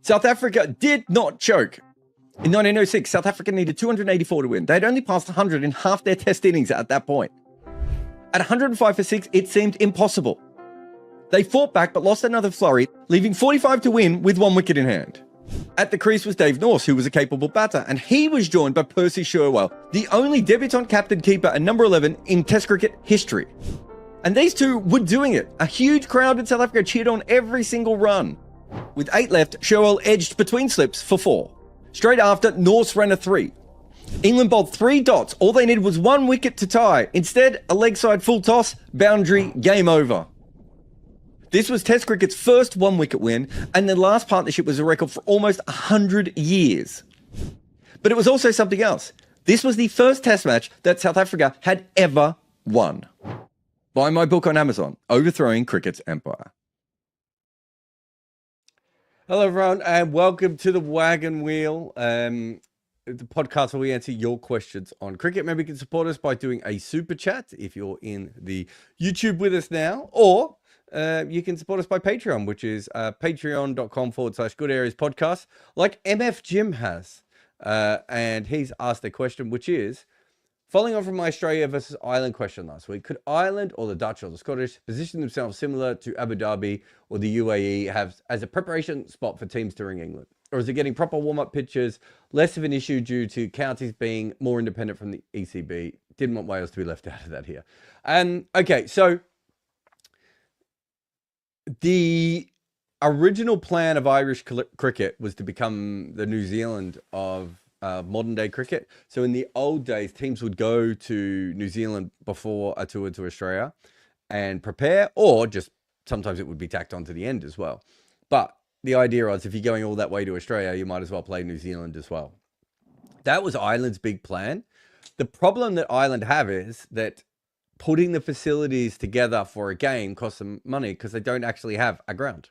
South Africa did not choke. In 1906, South Africa needed 284 to win. They'd only passed 100 in half their test innings at that point. At 105 for 6, it seemed impossible. They fought back but lost another flurry, leaving 45 to win with 1 wicket in hand. At the crease was Dave Norse, who was a capable batter, and he was joined by Percy Sherwell, the only debutant captain keeper and number 11 in Test cricket history. And these two were doing it. A huge crowd in South Africa cheered on every single run. With 8 left, Sherwell edged between slips for 4. Straight after, Norse ran a 3. England bowled 3 dots. All they needed was 1 wicket to tie. Instead, a leg side full toss, boundary, game over. This was Test cricket's first 1 wicket win, and the last partnership was a record for almost 100 years. But it was also something else. This was the first Test match that South Africa had ever won. Buy my book on Amazon, Overthrowing Cricket's Empire. Hello, everyone, and welcome to the Wagon Wheel, the podcast where we answer your questions on cricket. Maybe you can support us by doing a super chat if you're in the YouTube with us now, or you can support us by Patreon, which is patreon.com/Good Areas Podcast, like MF Jim has. And he's asked a question, which is, following on from my Australia versus Ireland question last week, could Ireland or the Dutch or the Scottish position themselves similar to Abu Dhabi or the UAE have as a preparation spot for teams touring England? Or is it getting proper warm-up pitches less of an issue due to counties being more independent from the ECB? Didn't want Wales to be left out of that here. Okay, so the original plan of Irish cricket was to become the New Zealand of modern day cricket. So in the old days, teams would go to New Zealand before a tour to Australia and prepare, or just sometimes it would be tacked on to the end as well. But the idea was, if you're going all that way to Australia, you might as well play New Zealand as well. That was Ireland's big plan. The problem that Ireland have is that putting the facilities together for a game costs them money because they don't actually have a ground,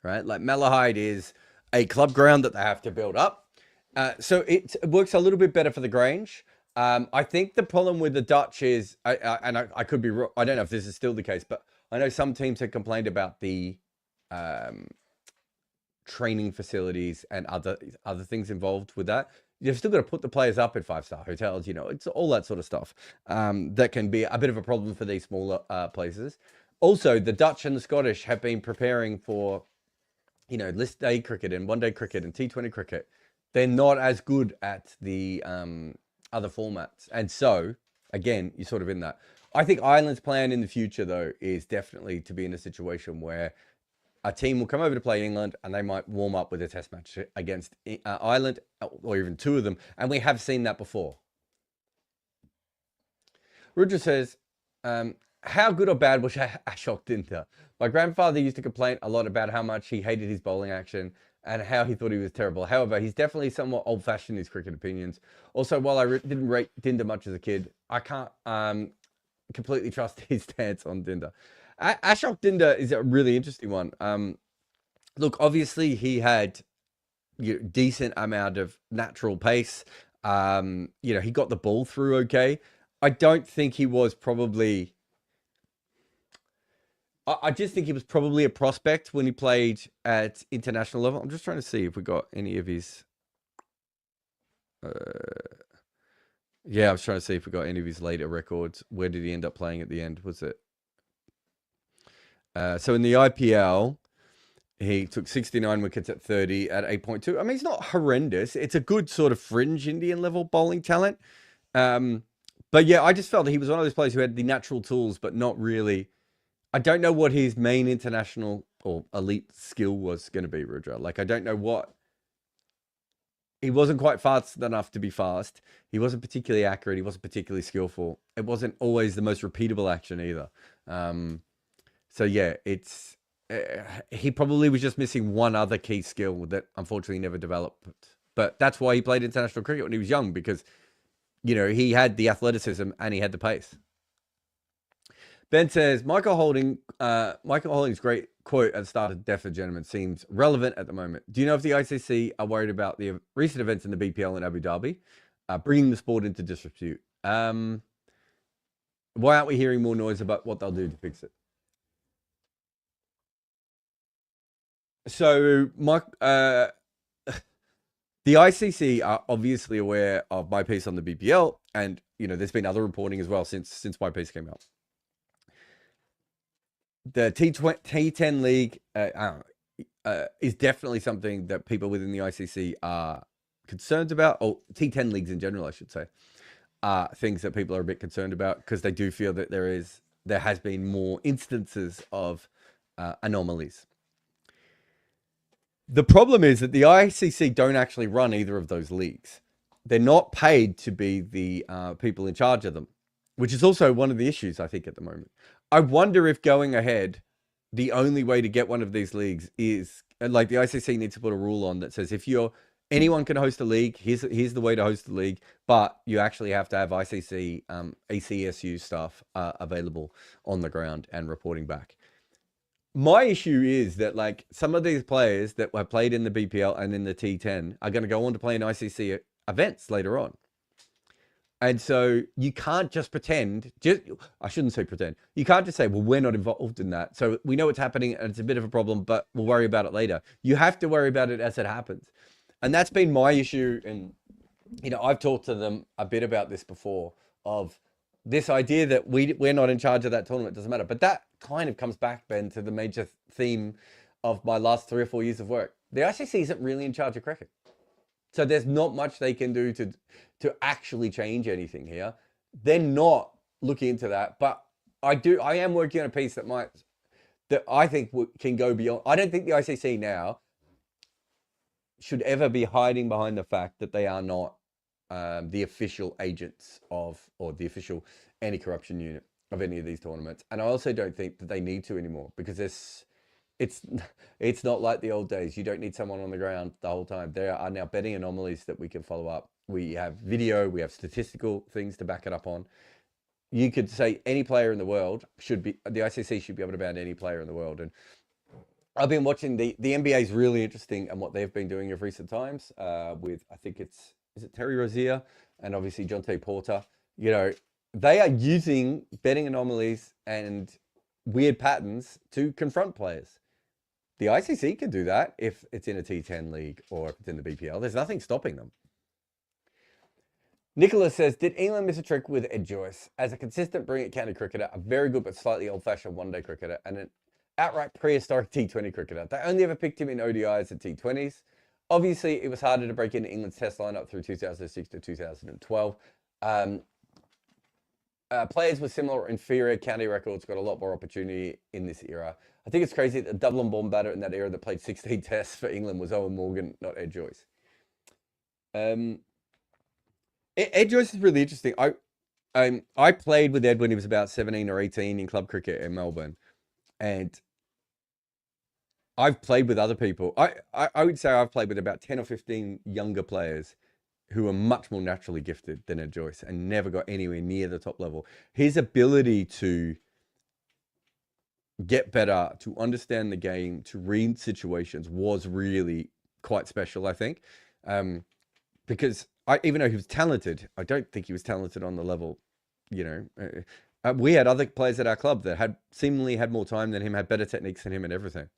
right? Like Malahide is a club ground that they have to build up. So it works a little bit better for the Grange. I think the problem with the Dutch is, I could be wrong, I don't know if this is still the case, but I know some teams have complained about the training facilities and other things involved with that. You've still got to put the players up at 5-star hotels, you know, it's all that sort of stuff that can be a bit of a problem for these smaller places. Also, the Dutch and the Scottish have been preparing for, you know, list day cricket and one-day cricket and T20 cricket. They're not as good at the other formats. And so, again, you're sort of in that. I think Ireland's plan in the future, though, is definitely to be in a situation where a team will come over to play England and they might warm up with a test match against Ireland, or even 2 of them. And we have seen that before. Rudra says, how good or bad was Ashok Dinda? My grandfather used to complain a lot about how much he hated his bowling action and how he thought he was terrible. However, he's definitely somewhat old-fashioned in his cricket opinions. Also, while I didn't rate Dinda much as a kid, I can't completely trust his stance on Dinda. Ashok Dinda is a really interesting one. Look, obviously, he had decent amount of natural pace. You know, he got the ball through okay. I don't think he was probably... I just think he was probably a prospect when he played at international level. I'm just trying to see if we got any of his... yeah, I was trying to see if we got any of his later records. Where did he end up playing at the end? Was it... so in the IPL, he took 69 wickets at 30 at 8.2. I mean, it's not horrendous. It's a good sort of fringe Indian level bowling talent. But yeah, I just felt that he was one of those players who had the natural tools, but not really... I don't know what his main international or elite skill was going to be, Rudra. Like, I don't know what... He wasn't quite fast enough to be fast. He wasn't particularly accurate. He wasn't particularly skillful. It wasn't always the most repeatable action either. So yeah, it's... he probably was just missing one other key skill that unfortunately never developed. But that's why he played international cricket when he was young, because, you know, he had the athleticism and he had the pace. Ben says, Michael Holding's great quote at the start of Deaf and Gentlemen seems relevant at the moment. Do you know if the ICC are worried about the recent events in the BPL in Abu Dhabi, bringing the sport into disrepute? Why aren't we hearing more noise about what they'll do to fix it? So the ICC are obviously aware of my piece on the BPL, and there's been other reporting as well since my piece came out. The T10 league is definitely something that people within the ICC are concerned about, or T10 leagues in general, I should say, are things that people are a bit concerned about because they do feel that there has been more instances of anomalies. The problem is that the ICC don't actually run either of those leagues. They're not paid to be the people in charge of them, which is also one of the issues, I think, at the moment. I wonder if going ahead, the only way to get one of these leagues is, like, the ICC needs to put a rule on that says if anyone can host a league, here's the way to host the league, but you actually have to have ICC, ACSU staff available on the ground and reporting back. My issue is that, like, some of these players that were played in the BPL and in the T10 are going to go on to play in ICC events later on. And so you can't just pretend, I shouldn't say pretend. You can't just say, well, we're not involved in that. So we know it's happening and it's a bit of a problem, but we'll worry about it later. You have to worry about it as it happens. And that's been my issue. And, I've talked to them a bit about this before, of this idea that we're not in charge of that tournament. Doesn't matter. But that kind of comes back, Ben, to the major theme of my last 3 or 4 years of work. The ICC isn't really in charge of cricket. So there's not much they can do to actually change anything here. They're not looking into that. But I am working on a piece that I think can go beyond. I don't think the ICC now should ever be hiding behind the fact that they are not the official agents of, or the official anti-corruption unit of any of these tournaments. And I also don't think that they need to anymore, because it's not like the old days. You don't need someone on the ground the whole time. There are now betting anomalies that we can follow up. We have video, we have statistical things to back it up on. You could say any player in the world the ICC should be able to ban any player in the world. And I've been watching the NBA is really interesting, and what they've been doing of recent times with, I think is it Terry Rozier and obviously Jonte Porter. They are using betting anomalies and weird patterns to confront players. The ICC can do that if it's in a T10 league or if it's in the BPL. There's nothing stopping them. Nicholas says, did England miss a trick with Ed Joyce? As a consistent brilliant county cricketer, a very good but slightly old-fashioned one-day cricketer, and an outright prehistoric T20 cricketer. They only ever picked him in ODIs and T20s. Obviously, it was harder to break into England's test lineup through 2006 to 2012. Players with similar or inferior county records got a lot more opportunity in this era. I think it's crazy that the Dublin-born batter in that era that played 16 tests for England was Owen Morgan, not Ed Joyce. Ed Joyce is really interesting. I played with Ed when he was about 17 or 18 in club cricket in Melbourne. And I've played with other people. I would say I've played with about 10 or 15 younger players who are much more naturally gifted than Ed Joyce and never got anywhere near the top level. His ability to get better, to understand the game, to read situations was really quite special, I think. Because even though he was talented, I don't think he was talented on the level, we had other players at our club that had seemingly had more time than him, had better techniques than him and everything.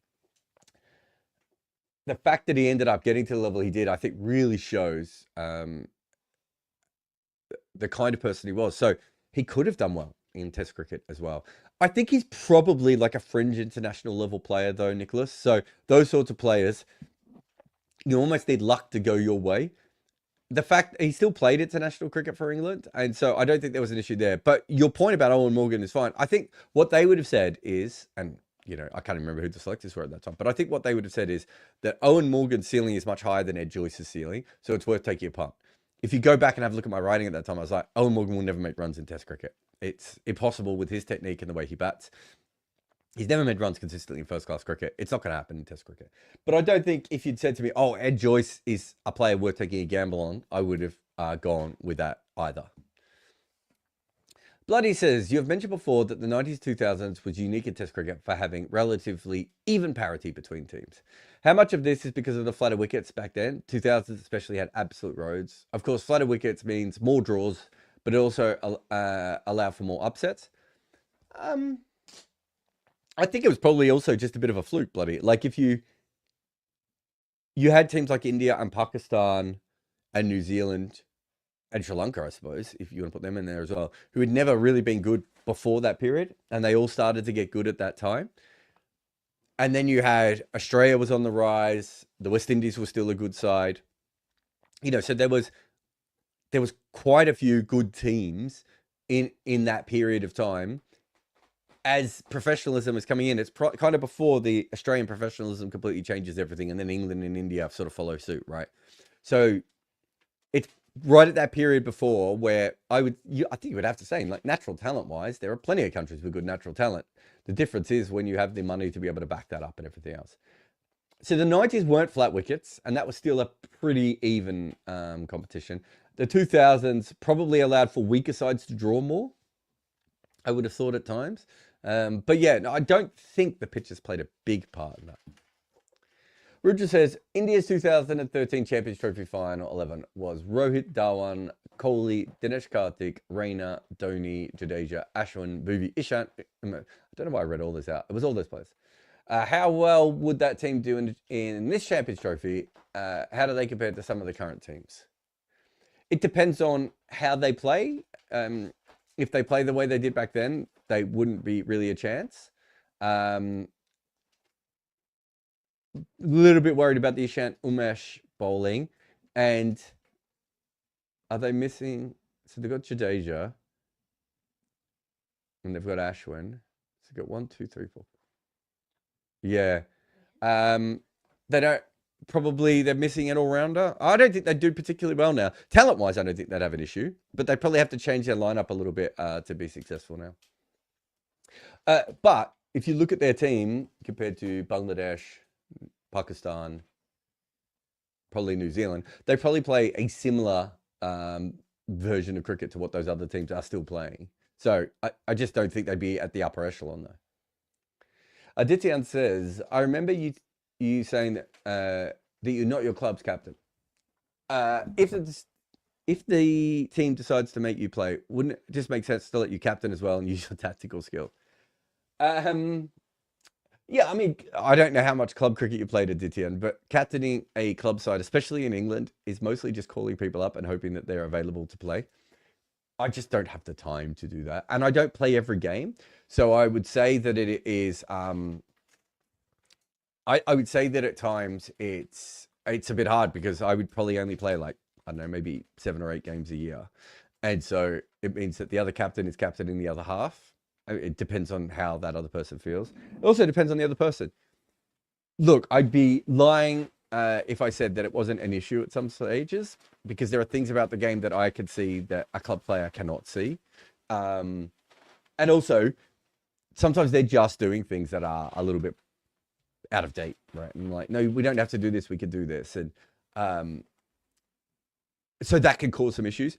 The fact that he ended up getting to the level he did, I think really shows the kind of person he was. So he could have done well in Test cricket as well. I think he's probably like a fringe international level player though, Nicholas. So those sorts of players, you almost need luck to go your way. The fact he still played international cricket for England, and so I don't think there was an issue there. But your point about Owen Morgan is fine. I think what they would have said is, and I can't remember who the selectors were at that time, but I think what they would have said is that Owen Morgan's ceiling is much higher than Ed Joyce's ceiling, so it's worth taking a punt. If you go back and have a look at my writing at that time, I was like, Owen Morgan will never make runs in Test cricket. It's impossible with his technique and the way he bats. He's never made runs consistently in first-class cricket. It's not going to happen in Test cricket. But I don't think if you'd said to me, oh, Ed Joyce is a player worth taking a gamble on, I would have gone with that either. Bloody says, you have mentioned before that the 90s, 2000s was unique in Test cricket for having relatively even parity between teams. How much of this is because of the flatter wickets back then? 2000s especially had absolute roads. Of course, flatter wickets means more draws, but it also allowed for more upsets. I think it was probably also just a bit of a fluke, bloody. Like if you you had teams like India and Pakistan and New Zealand and Sri Lanka, I suppose, if you want to put them in there as well, who had never really been good before that period, and they all started to get good at that time. And then you had Australia was on the rise, the West Indies was still a good side. So there was quite a few good teams in that period of time. As professionalism is coming in, it's kind of before the Australian professionalism completely changes everything, and then England and India sort of follow suit, right? So it's right at that period before where I think you would have to say, like, natural talent-wise, there are plenty of countries with good natural talent. The difference is when you have the money to be able to back that up and everything else. So the 90s weren't flat wickets, and that was still a pretty even competition. The 2000s probably allowed for weaker sides to draw more, I would have thought at times. But yeah, no, I don't think the pitches played a big part in that. Rudra says, India's 2013 Champions Trophy Final 11 was Rohit, Dhawan, Kohli, Dinesh Karthik, Raina, Dhoni, Jadeja, Ashwin, Bhuvi, Ishant. I don't know why I read all this out. It was all those players. How well would that team do in this Champions Trophy? How do they compare to some of the current teams? It depends on how they play. If they play the way they did back then, they wouldn't be really a chance. Little bit worried about the Ishant Umesh bowling. And are they missing? So they've got Jadeja. And they've got Ashwin. So they've got 1, 2, 3, 4. Yeah. They don't. Probably they're missing an all-rounder. I don't think they do particularly well now. Talent-wise, I don't think they'd have an issue. But they probably have to change their lineup a little bit to be successful now. But if you look at their team compared to Bangladesh, Pakistan, probably New Zealand, they probably play a similar version of cricket to what those other teams are still playing. So I just don't think they'd be at the upper echelon, though. Adityan says, I remember you saying that you're not your club's captain. If the team decides to make you play, wouldn't it just make sense to let you captain as well and use your tactical skill? Yeah, I mean, I don't know how much club cricket you played, Adityan, but captaining a club side, especially in England, is mostly just calling people up and hoping that they're available to play. I just don't have the time to do that. And I don't play every game. So I would say that it is... I would say that at times it's a bit hard because I would probably only play like, I don't know, maybe 7 or 8 games a year. And so it means that the other captain is captaining the other half. It depends on how that other person feels. It also depends on the other person. Look, I'd be lying if I said that it wasn't an issue at some stages, because there are things about the game that I could see that a club player cannot see. And also, sometimes they're just doing things that are a little bit out of date, right? And like, no, we don't have to do this. We could do this. And so that can cause some issues.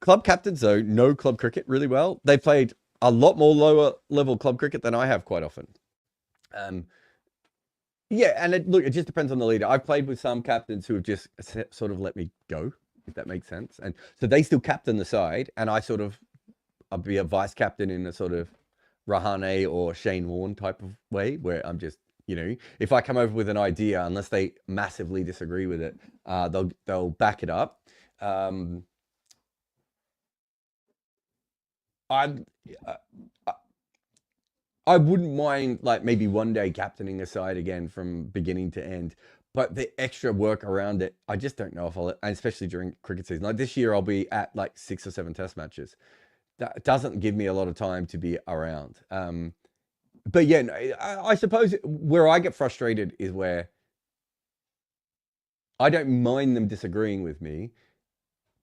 Club captains, though, know club cricket really well. They played a lot more lower level club cricket than I have quite often. Yeah, and it just depends on the leader. I've played with some captains who have just sort of let me go, if that makes sense. And so they still captain the side, and I'll be a vice captain in a sort of Rahane or Shane Warne type of way, where I'm just, if I come over with an idea, unless they massively disagree with it, they'll back it up. I wouldn't mind, like, maybe one day captaining a side again from beginning to end, but the extra work around it, I just don't know if and especially during cricket season. Like this year, I'll be at like 6 or 7 test matches. That doesn't give me a lot of time to be around. But yeah, I suppose where I get frustrated is where I don't mind them disagreeing with me,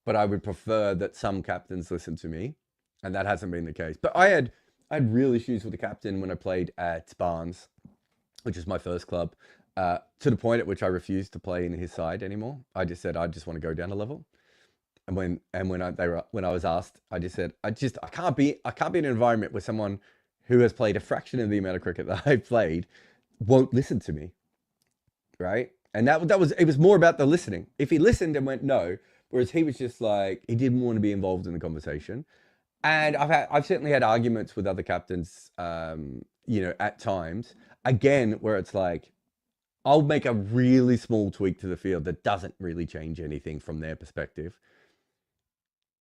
but I would prefer that some captains listen to me, and that hasn't been the case. But I had real issues with the captain when I played at Barnes, which is my first club, to the point at which I refused to play in his side anymore. I just said I just want to go down a level. And when I was asked, I just said I can't be in an environment where someone who has played a fraction of the amount of cricket that I've played won't listen to me, right? And it was more about the listening. If he listened and went no, whereas he was just like, he didn't want to be involved in the conversation. And I've certainly had arguments with other captains, at times, again, where it's like, I'll make a really small tweak to the field that doesn't really change anything from their perspective.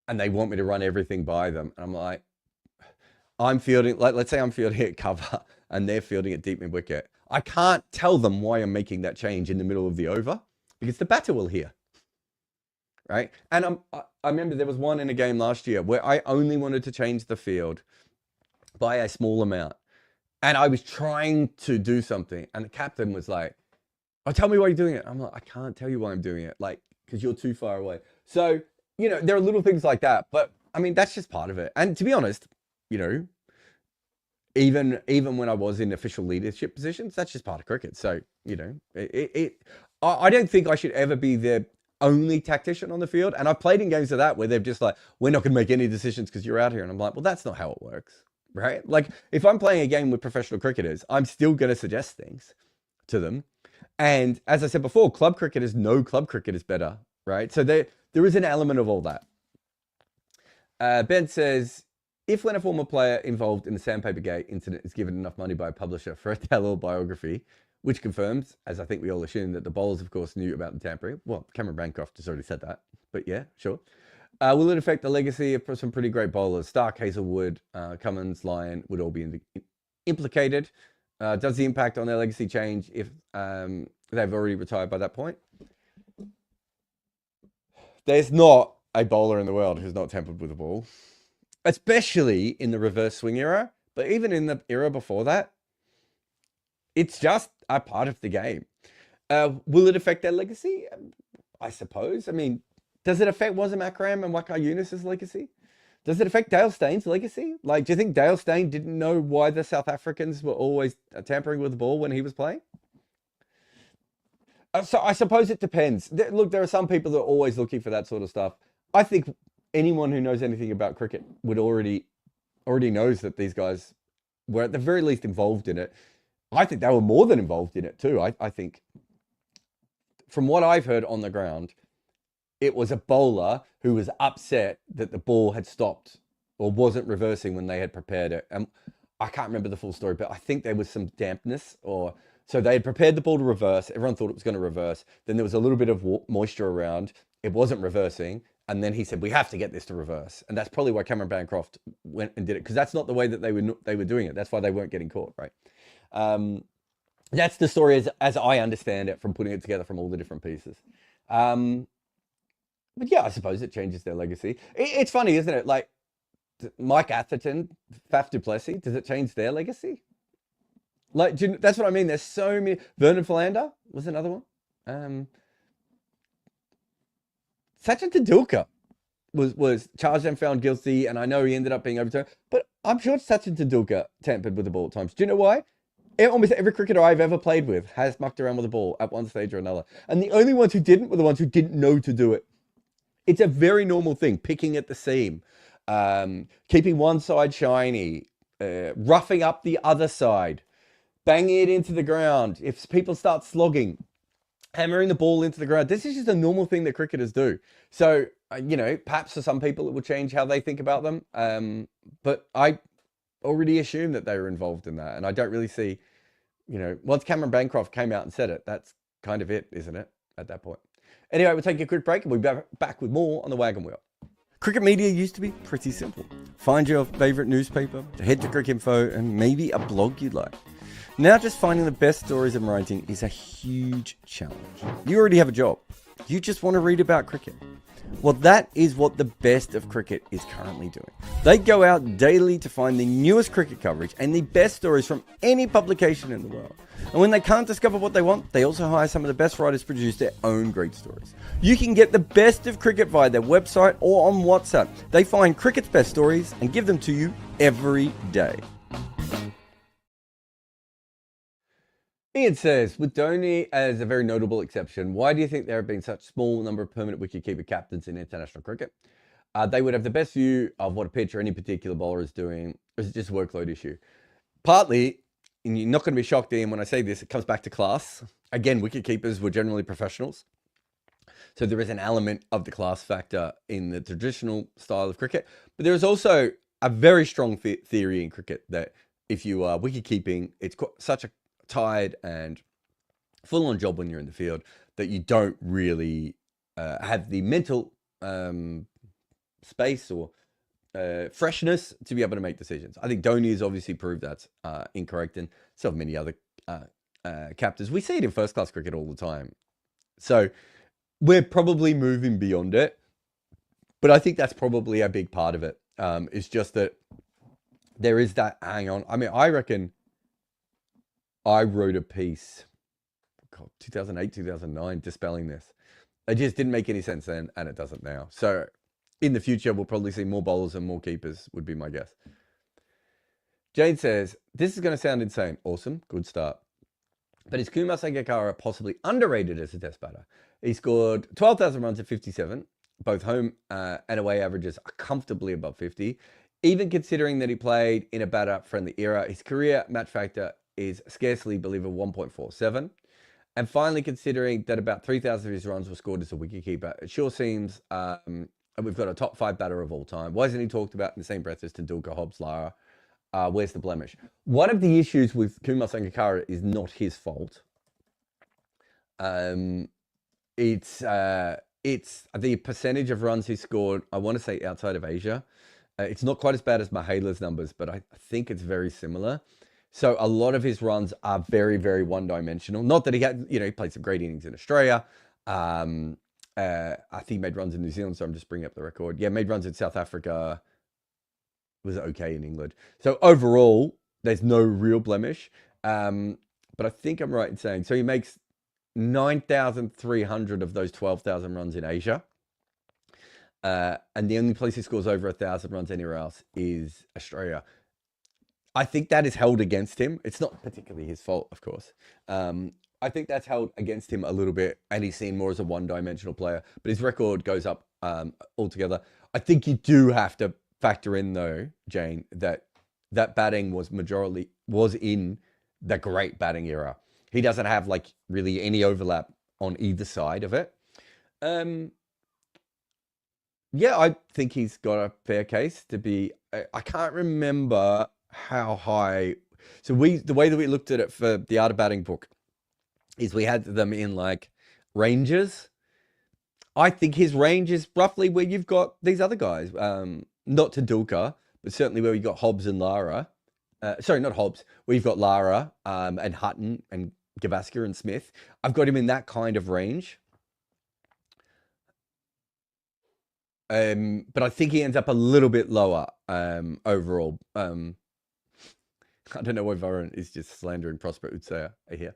And they want me to run everything by them. And I'm like, I'm fielding, like, let's say I'm fielding at cover and they're fielding at deep mid wicket. I can't tell them why I'm making that change in the middle of the over because the batter will hear. Right. And I remember there was one in a game last year where I only wanted to change the field by a small amount. And I was trying to do something. And the captain was like, oh, tell me why you're doing it. I'm like, I can't tell you why I'm doing it. Like, because you're too far away. So, you know, there are little things like that. But I mean, that's just part of it. And to be honest, you know, even when I was in official leadership positions, that's just part of cricket. So, you know, I don't think I should ever be the only tactician on the field. And I've played in games of that where they're just like, we're not going to make any decisions because you're out here. And I'm like, well, that's not how it works, right? Like if I'm playing a game with professional cricketers, I'm still going to suggest things to them. And as I said before, club cricketers know club cricket is better, right? So there is an element of all that. Ben says, if when a former player involved in the Sandpaper Gate incident is given enough money by a publisher for a tell-all biography, which confirms, as I think we all assume, that the bowlers, of course, knew about the tampering. Well, Cameron Bancroft has already said that, but yeah, sure. Will it affect the legacy of some pretty great bowlers? Stark, Hazelwood, Cummins, Lyon would all be implicated. Does the impact on their legacy change if they've already retired by that point? There's not a bowler in the world who's not tampered with the ball, especially in the reverse swing era. But even in the era before that, it's just a part of the game. Will it affect their legacy? I suppose. I mean, does it affect Wazim Akram and Waqar Younis's legacy? Does it affect Dale Stein's legacy? Like, do you think Dale Steyn didn't know why the South Africans were always tampering with the ball when he was playing? So I suppose it depends. Look, there are some people that are always looking for that sort of stuff. I think anyone who knows anything about cricket would already knows that these guys were at the very least involved in it. I think they were more than involved in it too. I think from what I've heard on the ground, it was a bowler who was upset that the ball had stopped or wasn't reversing when they had prepared it. And I can't remember the full story, but I think there was some dampness so they had prepared the ball to reverse. Everyone thought it was going to reverse. Then there was a little bit of moisture around. It wasn't reversing. And then he said, we have to get this to reverse. And that's probably why Cameron Bancroft went and did it. Because that's not the way that they were doing it. That's why they weren't getting caught, right? That's the story as I understand it from putting it together from all the different pieces. But yeah, I suppose it changes their legacy. It's funny, isn't it? Like Mike Atherton, Faf du Plessis, does it change their legacy? Like, that's what I mean. There's so many. Vernon Philander was another one. Sachin Tendulkar was charged and found guilty, and I know he ended up being overturned. But I'm sure Sachin Tendulkar tampered with the ball at times. Do you know why? Almost every cricketer I've ever played with has mucked around with the ball at one stage or another. And the only ones who didn't were the ones who didn't know to do it. It's a very normal thing, picking at the seam, keeping one side shiny, roughing up the other side, banging it into the ground. If people start slogging, hammering the ball into the ground. This is just a normal thing that cricketers do. So, you know, perhaps for some people it will change how they think about them. But I already assumed that they were involved in that. And I don't really see, you know, once Cameron Bancroft came out and said it, that's kind of it, isn't it, at that point? Anyway, we'll take a quick break and we'll be back with more on the Wagon Wheel. Cricket media used to be pretty simple. Find your favourite newspaper, head to Cricinfo, and maybe a blog you like. Now just finding the best stories and writing is a huge challenge. You already have a job. You just want to read about cricket. Well, that is what the best of cricket is currently doing. They go out daily to find the newest cricket coverage and the best stories from any publication in the world. And when they can't discover what they want, they also hire some of the best writers to produce their own great stories. You can get the best of cricket via their website or on WhatsApp. They find cricket's best stories and give them to you every day. Ian says, with Dhoni as a very notable exception, why do you think there have been such small number of permanent wicketkeeper captains in international cricket? They would have the best view of what a pitch or any particular bowler is doing, or is it just a workload issue? Partly, and you're not going to be shocked, Ian, when I say this, it comes back to class. Again, wicketkeepers were generally professionals. So there is an element of the class factor in the traditional style of cricket. But there is also a very strong theory in cricket that if you are wicketkeeping, it's such a tired and full-on job when you're in the field that you don't really have the mental space or freshness to be able to make decisions. I think Dhoni has obviously proved that's incorrect, and so have many other captains. We see it in first-class cricket all the time. So we're probably moving beyond it, but I think that's probably a big part of it. It's just that there is that hang on. I mean, I reckon I wrote a piece, 2008, 2009, dispelling this. It just didn't make any sense then, and it doesn't now. So in the future, we'll probably see more bowlers and more keepers, would be my guess. Jane says, this is going to sound insane. Awesome. Good start. But is Kumar Sangakkara possibly underrated as a test batter? He scored 12,000 runs at 57. Both home and away averages are comfortably above 50. Even considering that he played in a batter-friendly era, his career match factor is scarcely believable 1.47. And finally, considering that about 3,000 of his runs were scored as a wicketkeeper, it sure seems we've got a top 5 batter of all time. Why isn't he talked about in the same breath as Tendulkar, Hobbs, Lara? Where's the blemish? One of the issues with Kumar Sangakkara is not his fault. It's the percentage of runs he scored, I want to say outside of Asia. It's not quite as bad as Mahela's numbers, but I think it's very similar. So a lot of his runs are very, very one-dimensional. Not that he had, he played some great innings in Australia. I think he made runs in New Zealand, so I'm just bringing up the record. Yeah, made runs in South Africa. Was okay in England. So overall, there's no real blemish. But I think I'm right in saying, so he makes 9,300 of those 12,000 runs in Asia. And the only place he scores over 1,000 runs anywhere else is Australia. I think that is held against him. It's not particularly his fault, of course. I think that's held against him a little bit, and he's seen more as a one-dimensional player. But his record goes up altogether. I think you do have to factor in, though, Jane, that batting was in the great batting era. He doesn't have really any overlap on either side of it. Yeah, I think he's got a fair case to be. I can't remember how high. So the way that we looked at it for the Art of Batting book is we had them in ranges. I think his range is roughly where you've got these other guys. Not Tendulkar, but certainly where you got Hobbs and Lara. Sorry, not Hobbs. Where you've got Lara and Hutton and Gavaskar and Smith. I've got him in that kind of range. But I think he ends up a little bit lower overall. I don't know why Varun is just slandering Prosper Utsaya here.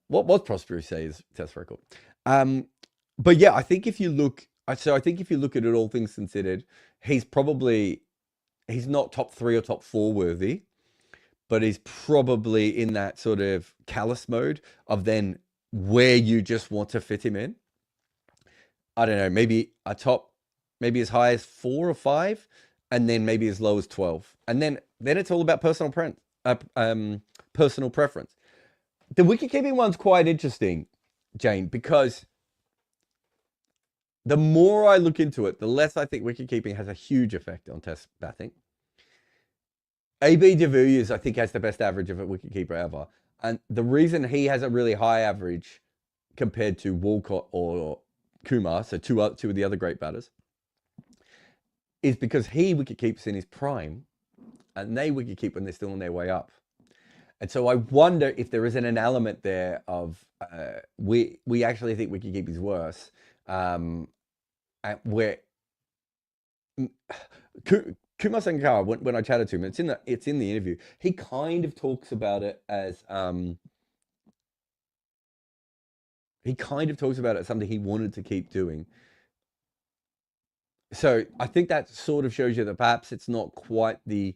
What was Prosper Utsaya's test record? But yeah, I think if you look at it, all things considered, he's not top 3 or top 4 worthy, but he's probably in that sort of callous mode of then where you just want to fit him in. I don't know, maybe as high as 4 or 5, and then maybe as low as 12. And then it's all about personal preference. The wicket-keeping one's quite interesting, Jane, because the more I look into it, the less I think wicket-keeping has a huge effect on test batting. AB de Villiers, I think, has the best average of a wicket-keeper ever. And the reason he has a really high average compared to Walcott or Kumar, so two of the other great batters, is because he wicket keeps in his prime, and they wicket keep when they're still on their way up. And so I wonder if there isn't an element there of we actually think wicket keeping is worse. Where Kumar Sangakkara, when I chatted to him, it's in the interview. He kind of talks about it as something he wanted to keep doing. So I think that sort of shows you that perhaps it's not quite the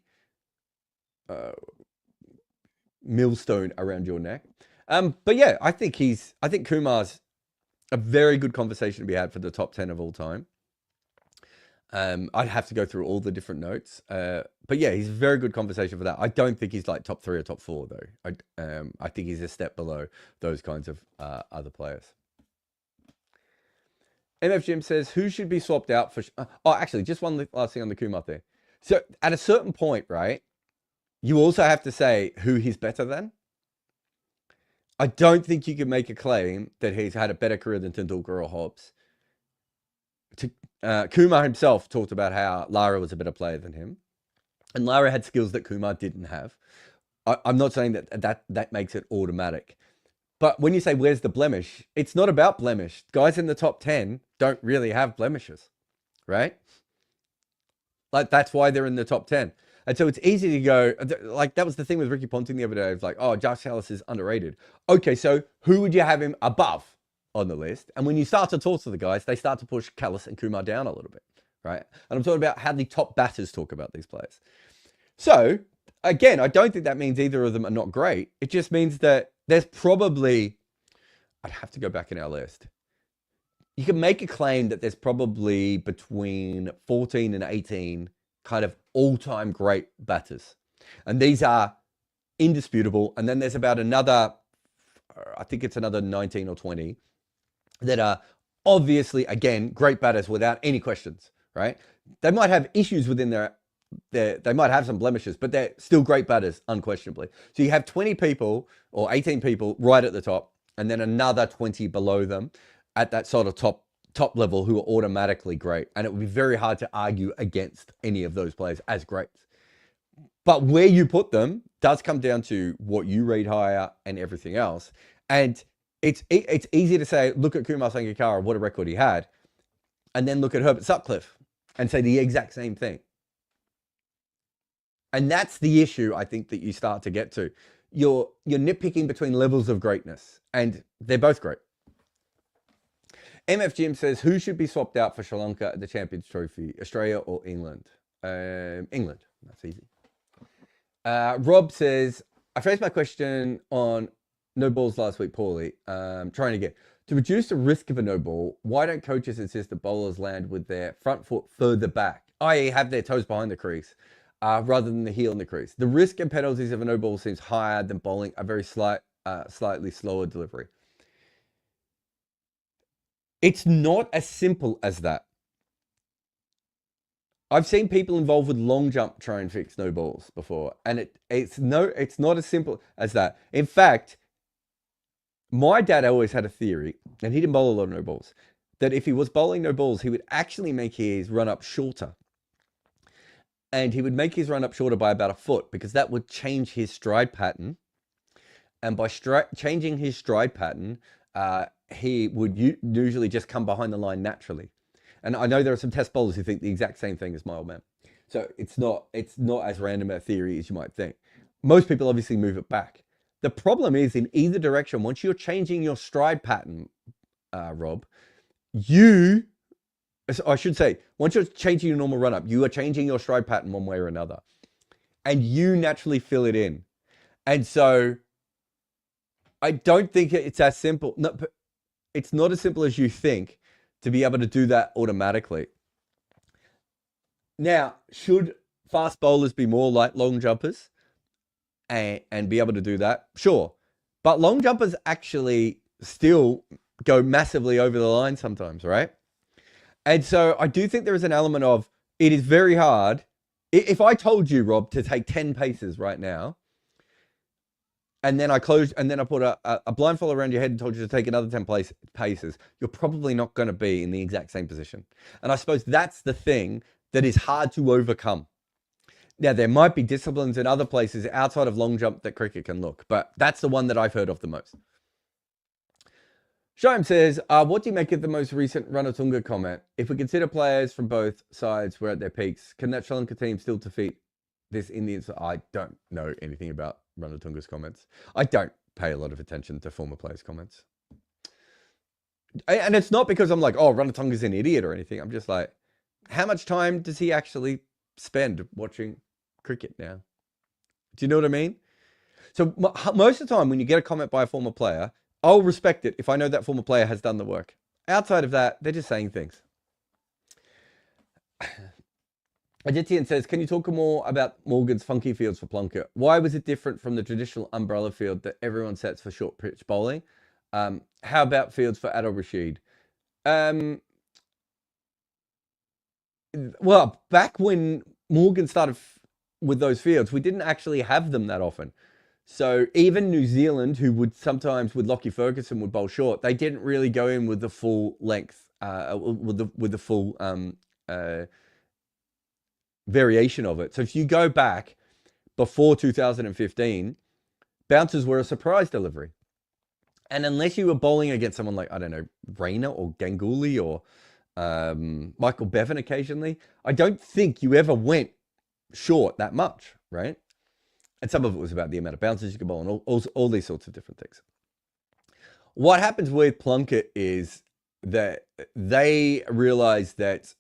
millstone around your neck. But yeah, I think Kumar's a very good conversation to be had for the top 10 of all time. I'd have to go through all the different notes. But yeah, he's a very good conversation for that. I don't think he's top 3 or top 4 though. I think he's a step below those kinds of other players. MF Jim says, who should be swapped out for... actually, just one last thing on the Kumar thing. So at a certain point, right, you also have to say who he's better than. I don't think you can make a claim that he's had a better career than Tendulkar or Hobbs. Kumar himself talked about how Lara was a better player than him. And Lara had skills that Kumar didn't have. I'm not saying that makes it automatic. But when you say, where's the blemish? It's not about blemish. Guys in the top 10 don't really have blemishes, right? Like, that's why they're in the top 10. And so it's easy to go, like, that was the thing with Ricky Ponting the other day. It's like, oh, Josh Ellis is underrated. Okay, so who would you have him above on the list? And when you start to talk to the guys, they start to push Callis and Kumar down a little bit, right? And I'm talking about how the top batters talk about these players. So, again, I don't think that means either of them are not great. It just means that there's probably, I'd have to go back in our list. You can make a claim that there's probably between 14 and 18 kind of all-time great batters. And these are indisputable. And then there's about another, I think it's another 19 or 20 that are obviously, again, great batters without any questions, right? They might have issues within they might have some blemishes, but they're still great batters, unquestionably. So you have 20 people or 18 people right at the top, and then another 20 below them at that sort of top level who are automatically great. And it would be very hard to argue against any of those players as greats. But where you put them does come down to what you rate higher and everything else. And it's easy to say, look at Kumar Sangakkara, what a record he had, and then look at Herbert Sutcliffe and say the exact same thing. And that's the issue, I think, that you start to get to. You're nitpicking between levels of greatness, and they're both great. MF Jim says, who should be swapped out for Sri Lanka at the Champions Trophy, Australia or England? England. That's easy. Rob says, I phrased my question on no balls last week poorly. Trying again. To reduce the risk of a no ball, why don't coaches insist that bowlers land with their front foot further back, i.e. have their toes behind the crease, rather than the heel in the crease? The risk and penalties of a no ball seems higher than bowling a very slightly slower delivery. It's not as simple as that. I've seen people involved with long jump try and fix no balls before, and it's not as simple as that. In fact, my dad always had a theory, and he didn't bowl a lot of no balls, that if he was bowling no balls, he would actually make his run up shorter. And he would make his run up shorter by about a foot, because that would change his stride pattern. And by changing his stride pattern, he would usually just come behind the line naturally. And I know there are some test bowlers who think the exact same thing as my old man. So it's not as random a theory as you might think. Most people obviously move it back. The problem is in either direction, once you're changing your stride pattern, Rob, I should say, once you're changing your normal run-up, you are changing your stride pattern one way or another. And you naturally fill it in. And so I don't think it's as simple. No, it's not as simple as you think to be able to do that automatically. Now, should fast bowlers be more like long jumpers and be able to do that? Sure. But long jumpers actually still go massively over the line sometimes, right? And so I do think there is an element of, it is very hard. If I told you, Rob, to take 10 paces right now, and then I put a blindfold around your head and told you to take another 10 paces, you're probably not going to be in the exact same position. And I suppose that's the thing that is hard to overcome. Now, there might be disciplines in other places outside of long jump that cricket can look, but that's the one that I've heard of the most. Shyam says, what do you make of the most recent Ranatunga comment? If we consider players from both sides were at their peaks, can that Sri Lanka team still defeat this Indian? I don't know anything about Ranatunga's comments. I don't pay a lot of attention to former players' comments. And it's not because I'm like, oh, Ranatunga's an idiot or anything. I'm just like, how much time does he actually spend watching cricket now? Do you know what I mean? So most of the time when you get a comment by a former player, I'll respect it if I know that former player has done the work. Outside of that, they're just saying things. Adityan says, can you talk more about Morgan's funky fields for Plunkett? Why was it different from the traditional umbrella field that everyone sets for short pitch bowling? How about fields for Adil Rashid? Well, back when Morgan started with those fields, we didn't actually have them that often. So even New Zealand, who would sometimes with Lockie Ferguson would bowl short, they didn't really go in with the full length, with the full variation of it. So if you go back before 2015, bouncers were a surprise delivery. And unless you were bowling against someone like, I don't know, Rayner or Ganguly or Michael Bevan occasionally, I don't think you ever went short that much, right? And some of it was about the amount of bounces you could bowl and all these sorts of different things. What happens with Plunkett is that they realize that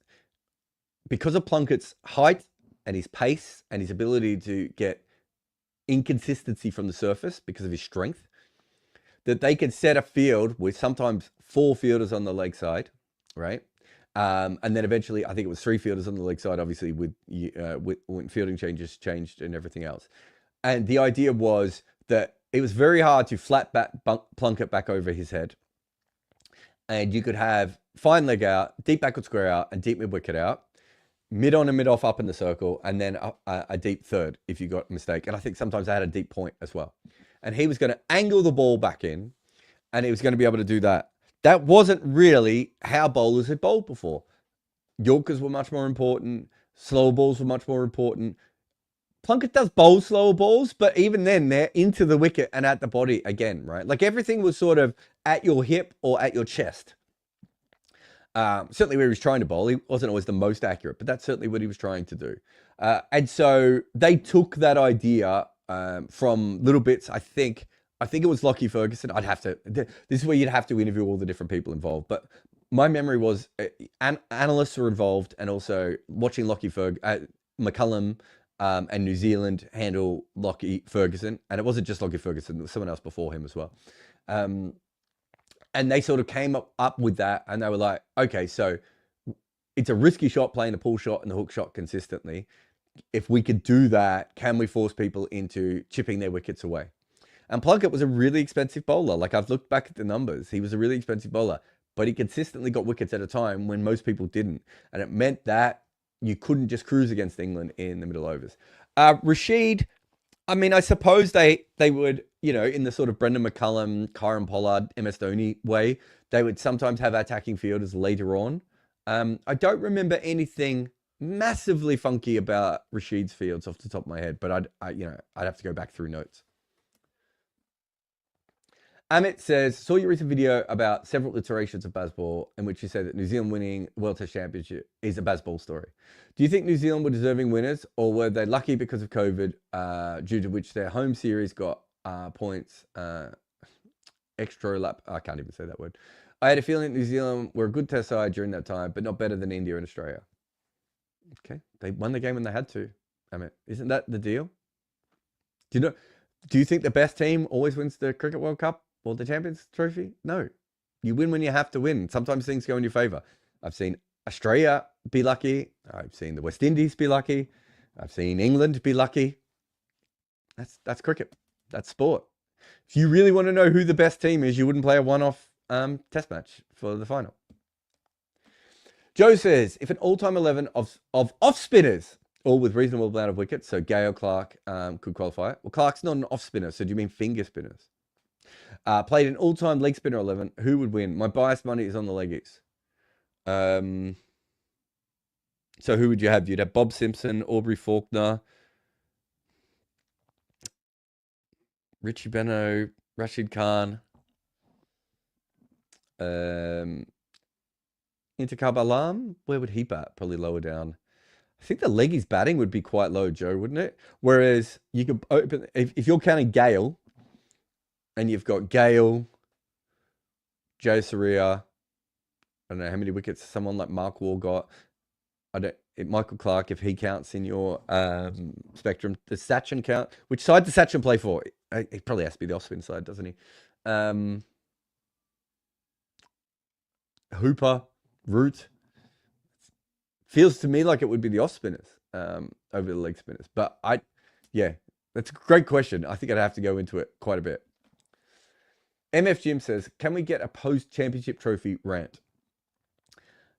because of Plunkett's height and his pace and his ability to get inconsistency from the surface because of his strength, that they could set a field with sometimes 4 fielders on the leg side, right? And then eventually, I think it was 3 fielders on the leg side, obviously with when fielding changes changed and everything else. And the idea was that it was very hard to flat Plunkett back over his head. And you could have fine leg out, deep backward square out, and deep mid wicket out, mid on and mid off up in the circle, and then a deep third if you got a mistake. And I think sometimes I had a deep point as well. And he was going to angle the ball back in, and he was going to be able to do that. That wasn't really how bowlers had bowled before. Yorkers were much more important. Slower balls were much more important. Plunkett does bowl slower balls, but even then, they're into the wicket and at the body again, right? Like everything was sort of at your hip or at your chest. Certainly where he was trying to bowl, he wasn't always the most accurate, but that's certainly what he was trying to do. And so they took that idea from little bits. I think it was Lockie Ferguson. This is where you'd have to interview all the different people involved. But my memory was analysts were involved, and also watching Lockie McCullum and New Zealand handle Lockie Ferguson. And it wasn't just Lockie Ferguson, there was someone else before him as well. And they sort of came up with that, and they were like, okay, so it's a risky shot playing the pull shot and the hook shot consistently. If we could do that, can we force people into chipping their wickets away? And Plunkett was a really expensive bowler. Like, I've looked back at the numbers. He was a really expensive bowler, but he consistently got wickets at a time when most people didn't. And it meant that you couldn't just cruise against England in the middle overs. Rashid, I mean, I suppose they would, you know, in the sort of Brendan McCullum, Kyron Pollard, MS Dhoni way, they would sometimes have attacking fielders later on. I don't remember anything massively funky about Rashid's fields off the top of my head, but I'd have to go back through notes. Amit says, saw your recent video about several iterations of Bazball in which you said that New Zealand winning World Test Championship is a Bazball story. Do you think New Zealand were deserving winners, or were they lucky because of COVID, due to which their home series got points, extra lap? I can't even say that word. I had a feeling New Zealand were a good test side during that time, but not better than India and Australia. Okay, they won the game when they had to. Amit, isn't that the deal? Do you think the best team always wins the Cricket World Cup or the Champions Trophy? No. You win when you have to win. Sometimes things go in your favour. I've seen Australia be lucky. I've seen the West Indies be lucky. I've seen England be lucky. That's cricket. That's sport. If you really want to know who the best team is, you wouldn't play a one-off test match for the final. Joe says, if an all-time 11 of off-spinners, all with reasonable amount of wickets, so Gale, Clark could qualify. Well, Clark's not an off-spinner, so do you mean finger spinners? Played an all-time leg spinner 11, who would win? My bias money is on the leggies. So who would you have? You'd have Bob Simpson, Aubrey Faulkner, Richie Benaud, Rashid Khan, Intikab Alam. Where would he bat? Probably lower down. I think the leggies batting would be quite low, Joe, wouldn't it? Whereas you could open, if you're counting Gale, and you've got Gale, Joe Saria, I don't know how many wickets someone like Mark Waugh got. Michael Clark, if he counts in your spectrum. Does Sachin count? Which side does Sachin play for? He probably has to be the off-spin side, doesn't he? Hooper, Root. Feels to me like it would be the off-spinners over the leg spinners. But that's a great question. I think I'd have to go into it quite a bit. MF Jim says, can we get a post-championship trophy rant?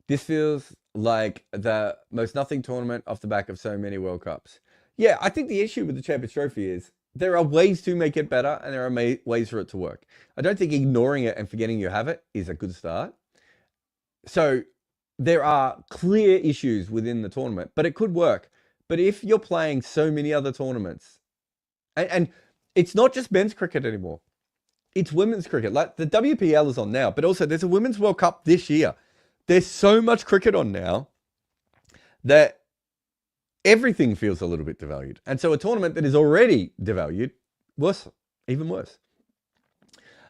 This feels like the most nothing tournament off the back of so many World Cups. Yeah, I think the issue with the Champions Trophy is there are ways to make it better, and there are ways for it to work. I don't think ignoring it and forgetting you have it is a good start. So there are clear issues within the tournament, but it could work. But if you're playing so many other tournaments, and it's not just men's cricket anymore, it's women's cricket. Like the WPL is on now, but also there's a Women's World Cup this year. There's so much cricket on now that everything feels a little bit devalued. And so a tournament that is already devalued, worse, even worse.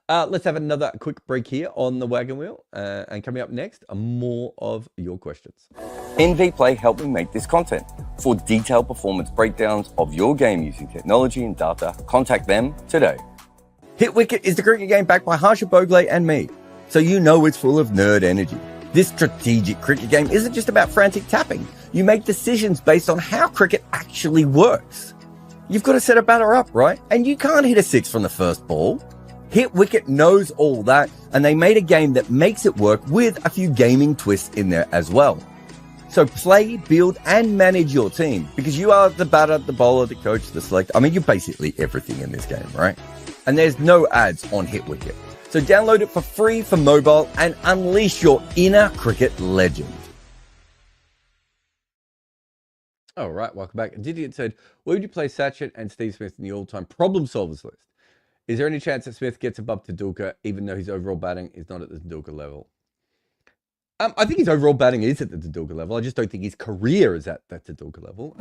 Let's have another quick break here on the Wagon Wheel. And coming up next are more of your questions. NVPlay helped me make this content. For detailed performance breakdowns of your game using technology and data, contact them today. Hit Wicket is the cricket game backed by Harsha Bogle and me, so you know it's full of nerd energy. This strategic cricket game isn't just about frantic tapping. You make decisions based on how cricket actually works. You've got to set a batter up, right? And you can't hit a six from the first ball. Hit Wicket knows all that, and they made a game that makes it work with a few gaming twists in there as well. So play, build, and manage your team, because you are the batter, the bowler, the coach, the selector. I mean, you're basically everything in this game, right? And there's no ads on Hit Wicket. So download it for free for mobile and unleash your inner cricket legend. All right, welcome back. Didier said, where would you play Sachin and Steve Smith in the all-time problem solvers list? Is there any chance that Smith gets above Tendulkar, even though his overall batting is not at the Tendulkar level? I think his overall batting is at the Tendulkar level. I just don't think his career is at that Tendulkar level.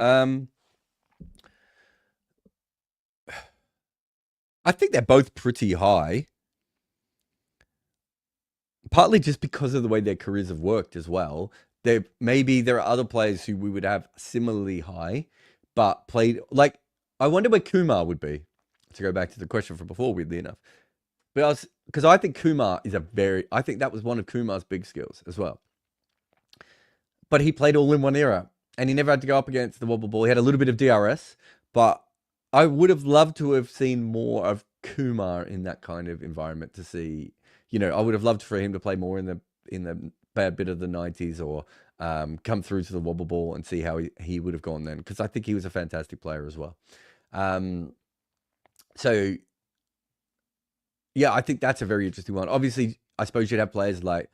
I think they're both pretty high. Partly just because of the way their careers have worked as well. Maybe there are other players who we would have similarly high, but played... Like, I wonder where Kumar would be. To go back to the question from before, weirdly enough. Because I think Kumar is I think that was one of Kumar's big skills as well. But he played all in one era, and he never had to go up against the wobble ball. He had a little bit of DRS, but I would have loved to have seen more of Kumar in that kind of environment to see, you know, I would have loved for him to play more in the bad bit of the 90s or come through to the wobble ball and see how he would have gone then, because I think he was a fantastic player as well. So, yeah, I think that's a very interesting one. Obviously, I suppose you'd have players like,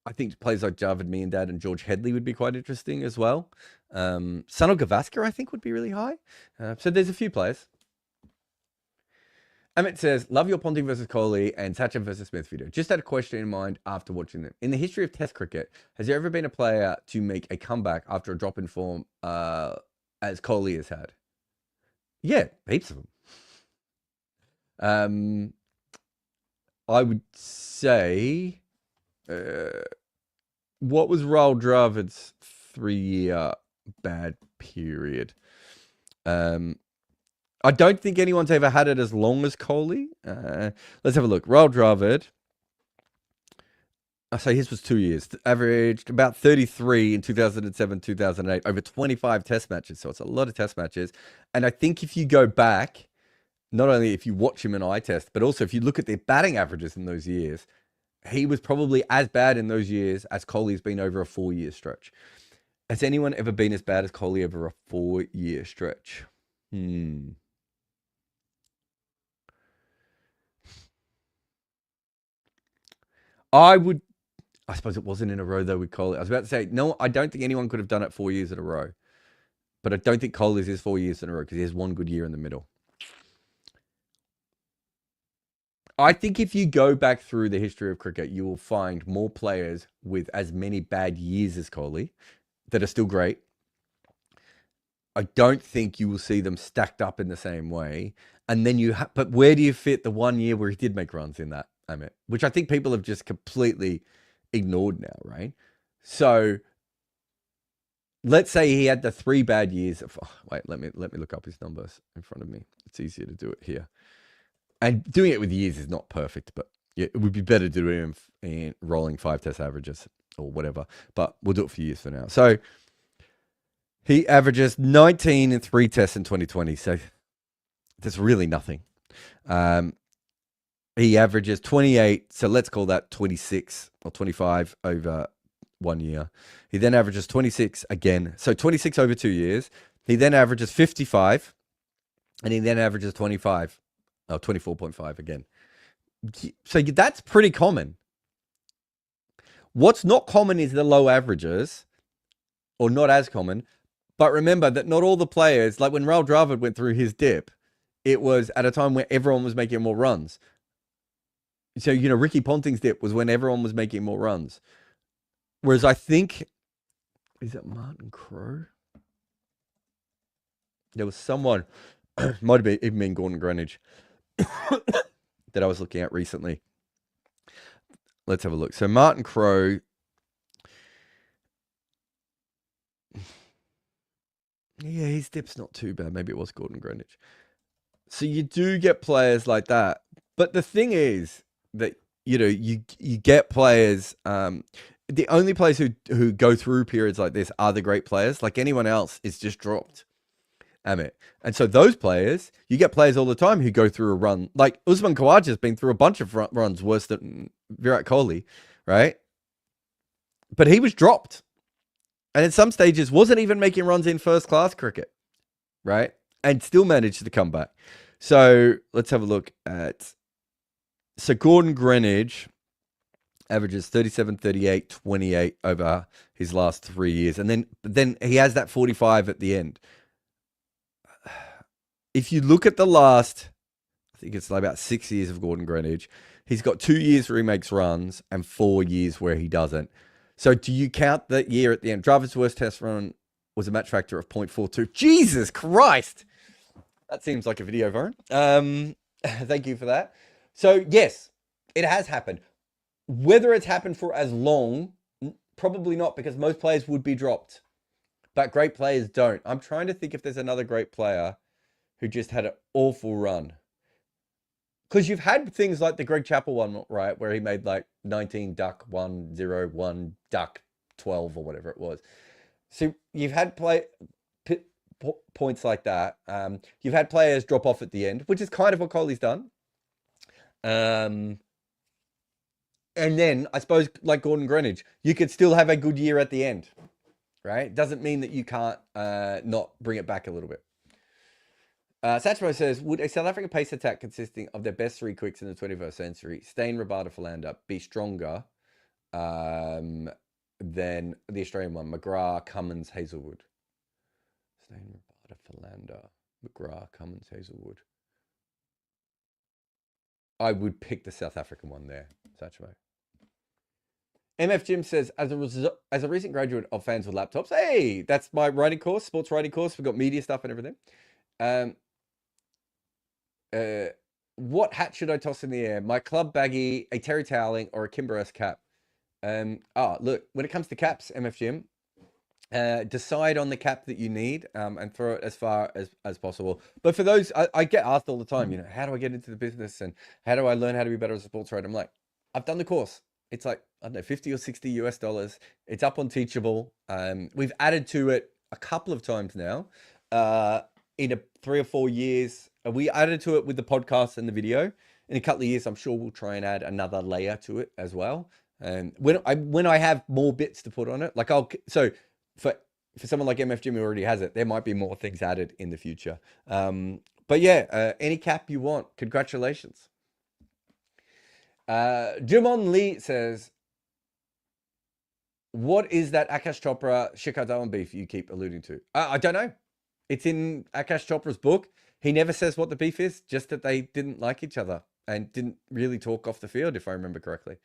I think players like Jarrod Kimber and George Headley would be quite interesting as well. Sunil Gavaskar, I think, would be really high. So there's a few players. Amit says, love your Ponting versus Kohli and Sachin versus Smith video. Just had a question in mind after watching them. In the history of Test cricket, has there ever been a player to make a comeback after a drop in form as Kohli has had? Yeah, heaps of them. I would say, what was Rahul Dravid's 3-year bad period? I don't think anyone's ever had it as long as Kohli. Let's have a look. Rahul Dravid, I say his was 2 years. Averaged about 33 in 2007, 2008, over 25 test matches. So it's a lot of test matches. And I think if you go back, not only if you watch him in eye test, but also if you look at their batting averages in those years, he was probably as bad in those years as Kohli's been over a 4-year stretch. Has anyone ever been as bad as Kohli over a 4-year stretch? I suppose it wasn't in a row though with Kohli. I was about to say, no, I don't think anyone could have done it 4 years in a row. But I don't think Kohli's is 4 years in a row because he has one good year in the middle. I think if you go back through the history of cricket, you will find more players with as many bad years as Kohli that are still great. I don't think you will see them stacked up in the same way. And then but where do you fit the 1 year where he did make runs in that, Amit? Which I think people have just completely ignored now, right? So let's say he had the 3 bad years of, wait, let me look up his numbers in front of me. It's easier to do it here. And doing it with years is not perfect, but yeah, it would be better to do it in rolling 5 test averages or whatever. But we'll do it for years for now. So he averages 19 in 3 tests in 2020. So that's really nothing. He averages 28. So let's call that 26 or 25 over 1 year. He then averages 26 again. So 26 over 2 years. He then averages 55 And he then averages 25. Oh, 24.5 again. So that's pretty common. What's not common is the low averages, or not as common. But remember that not all the players, like when Jarrod Dravid went through his dip, it was at a time where everyone was making more runs. So, Ricky Ponting's dip was when everyone was making more runs. Whereas I think, is it Martin Crowe? There was someone, might have even been Gordon Greenidge, that I was looking at recently. Let's have a look. So Martin Crowe, yeah, his dip's not too bad. Maybe it was Gordon Greenidge. So you do get players like that. But the thing is that, you get players, the only players who go through periods like this are the great players. Like anyone else is just dropped. And so those players, you get players all the time who go through a run. Like Usman Khawaja's been through a bunch of runs worse than Virat Kohli, right? But he was dropped. And at some stages wasn't even making runs in first-class cricket, right? And still managed to come back. So let's have a look at... So Gordon Greenidge averages 37, 38, 28 over his last 3 years. And then he has that 45 at the end. If you look at the last, I think it's like about 6 years of Gordon Greenidge, he's got 2 years where he makes runs and 4 years where he doesn't. So do you count that year at the end? Dravid's worst test run was a match factor of 0.42. Jesus Christ! That seems like a video, Varun. Thank you for that. So yes, it has happened. Whether it's happened for as long, probably not, because most players would be dropped. But great players don't. I'm trying to think if there's another great player who just had an awful run. Because you've had things like the Greg Chappell one, right, where he made like 19 duck 1, 0, 1, duck 12 or whatever it was. So you've had points like that. You've had players drop off at the end, which is kind of what Kohli's done. And then I suppose like Gordon Greenidge, you could still have a good year at the end, right? Doesn't mean that you can't not bring it back a little bit. Satchmo says, would a South African pace attack consisting of their best 3 quicks in the 21st century, Stain, Rabada, Philander, be stronger than the Australian one, McGrath, Cummins, Hazelwood? Stain, Rabada, Philander, McGrath, Cummins, Hazelwood. I would pick the South African one there, Satchmo. MF Jim says, as a recent graduate of Fans with Laptops, hey, that's my writing course, sports writing course. We've got media stuff and everything. What hat should I toss in the air? My club baggy, a terry toweling, or a Kimber-esque cap? Look, when it comes to caps, MF Jim, decide on the cap that you need and throw it as far as possible. But for those, I get asked all the time, how do I get into the business and how do I learn how to be better as a sports writer? I'm like, I've done the course. It's like, I don't know, 50 or 60 US dollars. It's up on Teachable. We've added to it a couple of times now. In 3 or 4 years, we added to it with the podcast and the video. In a couple of years, I'm sure we'll try and add another layer to it as well. And when I have more bits to put on it, like for someone like MF Jim who already has it, there might be more things added in the future. But yeah, any cap you want, congratulations. Jumon Lee says, what is that Akash Chopra Shikhar Dhawan beef you keep alluding to? I don't know. It's in Akash Chopra's book. He never says what the beef is, just that they didn't like each other and didn't really talk off the field, if I remember correctly.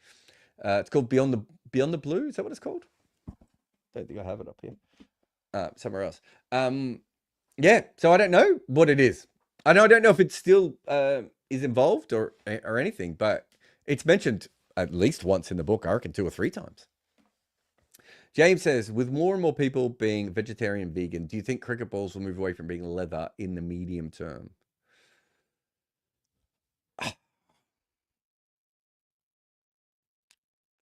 It's called Beyond the Blue. Is that what it's called? Don't think I have it up here. Somewhere else. Yeah, so I don't know what it is. I don't know if it still is involved or anything, but it's mentioned at least once in the book, I reckon 2 or 3 times. James says, with more and more people being vegetarian, vegan, do you think cricket balls will move away from being leather in the medium term?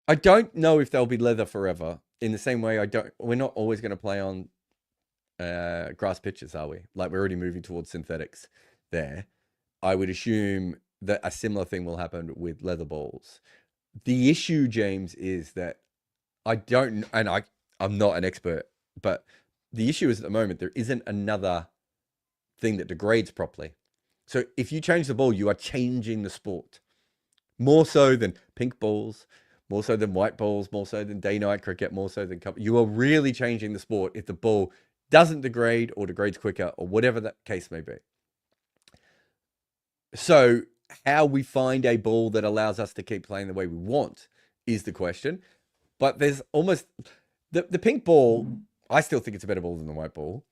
I don't know if they'll be leather forever. In the same way, we're not always going to play on grass pitches, are we? Like, we're already moving towards synthetics there. I would assume that a similar thing will happen with leather balls. The issue, James, is that I'm not an expert, but the issue is at the moment there isn't another thing that degrades properly. So if you change the ball, you are changing the sport. More so than pink balls, more so than white balls, more so than day-night cricket, more so than cup. You are really changing the sport if the ball doesn't degrade or degrades quicker or whatever that case may be. So how we find a ball that allows us to keep playing the way we want is the question. But there's almost the pink ball. I still think it's a better ball than the white ball.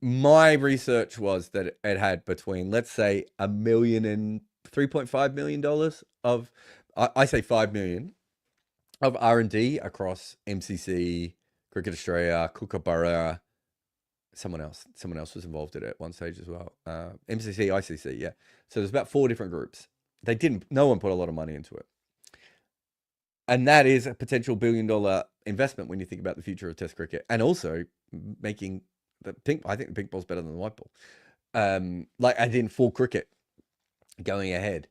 My research was that it had between, let's say, $1 million and $3.5 million of, I say 5 million of R&D across MCC, Cricket Australia, Kookaburra. Someone else was involved in it at one stage as well. MCC, ICC, yeah. So there's about 4 different groups. No one put a lot of money into it. And that is a potential $1 billion investment when you think about the future of Test cricket, and also making I think the pink ball's better than the white ball. As in full cricket going ahead.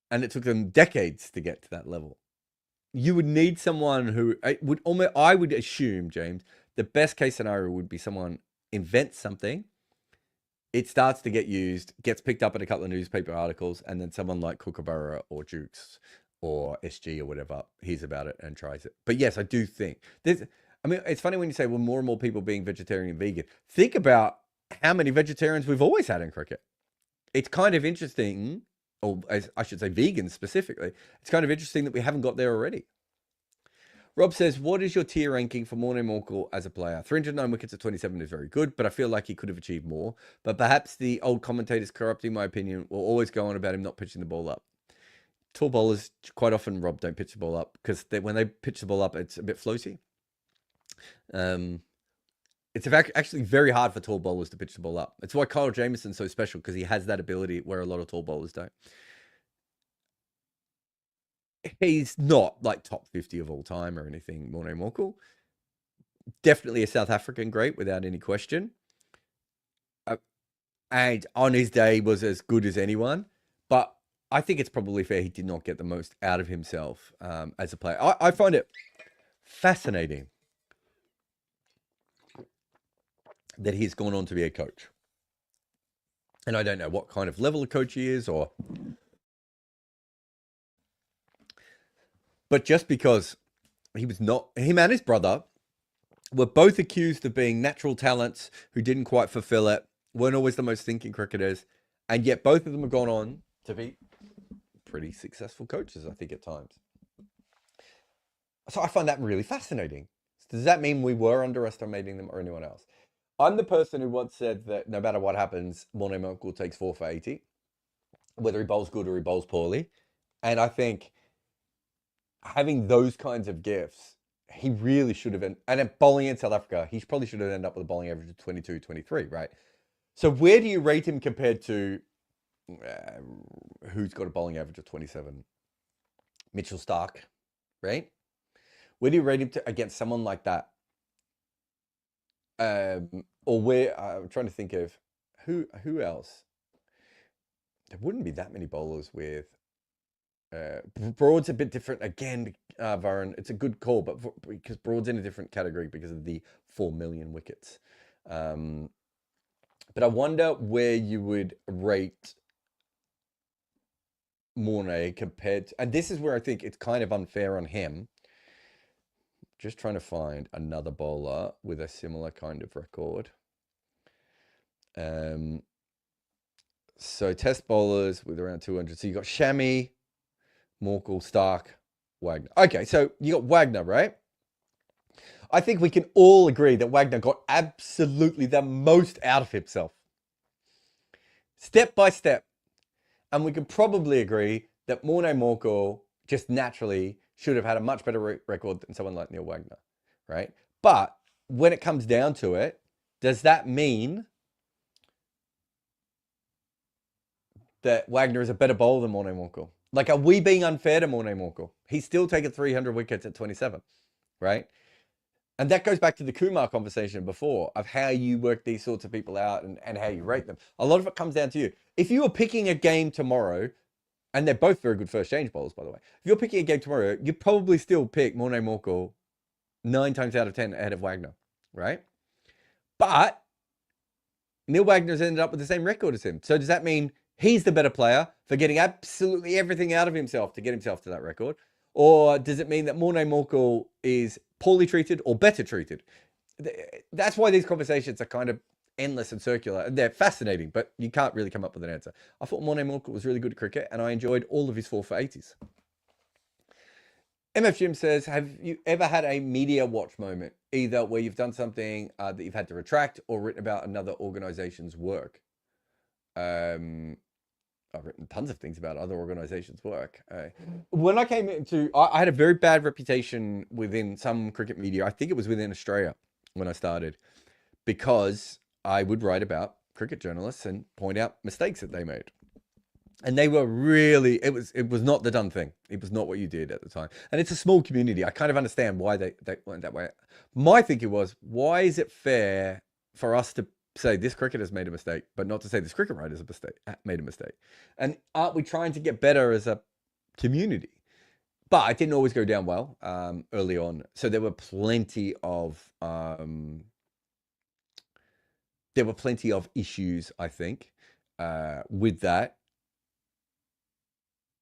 And it took them decades to get to that level. You would need someone who I would assume, James, the best case scenario would be someone invents something, it starts to get used, gets picked up in a couple of newspaper articles, and then someone like Kookaburra or Jukes or SG or whatever hears about it and tries it. But yes, I do think it's funny when you say, well, more and more people being vegetarian and vegan. Think about how many vegetarians we've always had in cricket. It's kind of interesting, or as I should say vegans specifically, it's kind of interesting that we haven't got there already. Rob says, what is your tier ranking for Morne Morkel as a player? 309 wickets at 27 is very good, but I feel like he could have achieved more. But perhaps the old commentators corrupting my opinion will always go on about him not pitching the ball up. Tall bowlers quite often, Rob, don't pitch the ball up because when they pitch the ball up, it's a bit floaty. It's actually very hard for tall bowlers to pitch the ball up. It's why Kyle Jamieson's so special, because he has that ability where a lot of tall bowlers don't. He's not like top 50 of all time or anything, Morne Morkel. Definitely a South African great without any question. And on his day was as good as anyone. But I think it's probably fair he did not get the most out of himself as a player. I find it fascinating that he's gone on to be a coach. And I don't know what kind of level of coach he is, but just because he was not, him and his brother were both accused of being natural talents who didn't quite fulfill it, weren't always the most thinking cricketers, and yet both of them have gone on to be pretty successful coaches, I think, at times. So I find that really fascinating. Does that mean we were underestimating them or anyone else? I'm the person who once said that no matter what happens, Morne Morkel takes 4 for 80, whether he bowls good or he bowls poorly. And I think having those kinds of gifts, he really should have, and at bowling in South Africa, he probably should have ended up with a bowling average of 22, 23, right? So where do you rate him compared to who's got a bowling average of 27? Mitchell Starc, right? Where do you rate him against someone like that? Or where, I'm trying to think of who else. There wouldn't be that many bowlers with Broad's a bit different again. Varun, it's a good call, but because Broad's in a different category because of the 4 million wickets. But I wonder where you would rate Morne compared to, and this is where I think it's kind of unfair on him. Just trying to find another bowler with a similar kind of record. So test bowlers with around 200. So you got Shami, Morkel, Starc, Wagner. Okay, so you got Wagner, right? I think we can all agree that Wagner got absolutely the most out of himself. Step by step. And we can probably agree that Morne Morkel just naturally should have had a much better record than someone like Neil Wagner, right? But when it comes down to it, does that mean that Wagner is a better bowler than Morne Morkel? Like, are we being unfair to Morne Morkel? He's still taken 300 wickets at 27, right? And that goes back to the Kumar conversation before of how you work these sorts of people out and how you rate them. A lot of it comes down to you. If you were picking a game tomorrow, and they're both very good first change bowlers, by the way. If you're picking a game tomorrow, you'd probably still pick Morne Morkel 9 times out of 10 ahead of Wagner, right? But Neil Wagner's ended up with the same record as him. So does that mean he's the better player for getting absolutely everything out of himself to get himself to that record? Or does it mean that Morne Morkel is poorly treated or better treated? That's why these conversations are kind of endless and circular. They're fascinating, but you can't really come up with an answer. I thought Morne Morkel was really good at cricket, and I enjoyed all of his 4 for 80s. MF Jim says, have you ever had a media watch moment, either where you've done something that you've had to retract or written about another organization's work? I've written tons of things about other organizations' work. When I came into, I had a very bad reputation within some cricket media. I think it was within Australia when I started, because I would write about cricket journalists and point out mistakes that they made. And they were really, it was not the done thing. It was not what you did at the time. And it's a small community. I kind of understand why they went that way. My thinking was, why is it fair for us to say this cricketer's made a mistake, but not to say this cricket writer's made a mistake? And aren't we trying to get better as a community? But it didn't always go down well early on. So there were plenty of issues, I think, with that.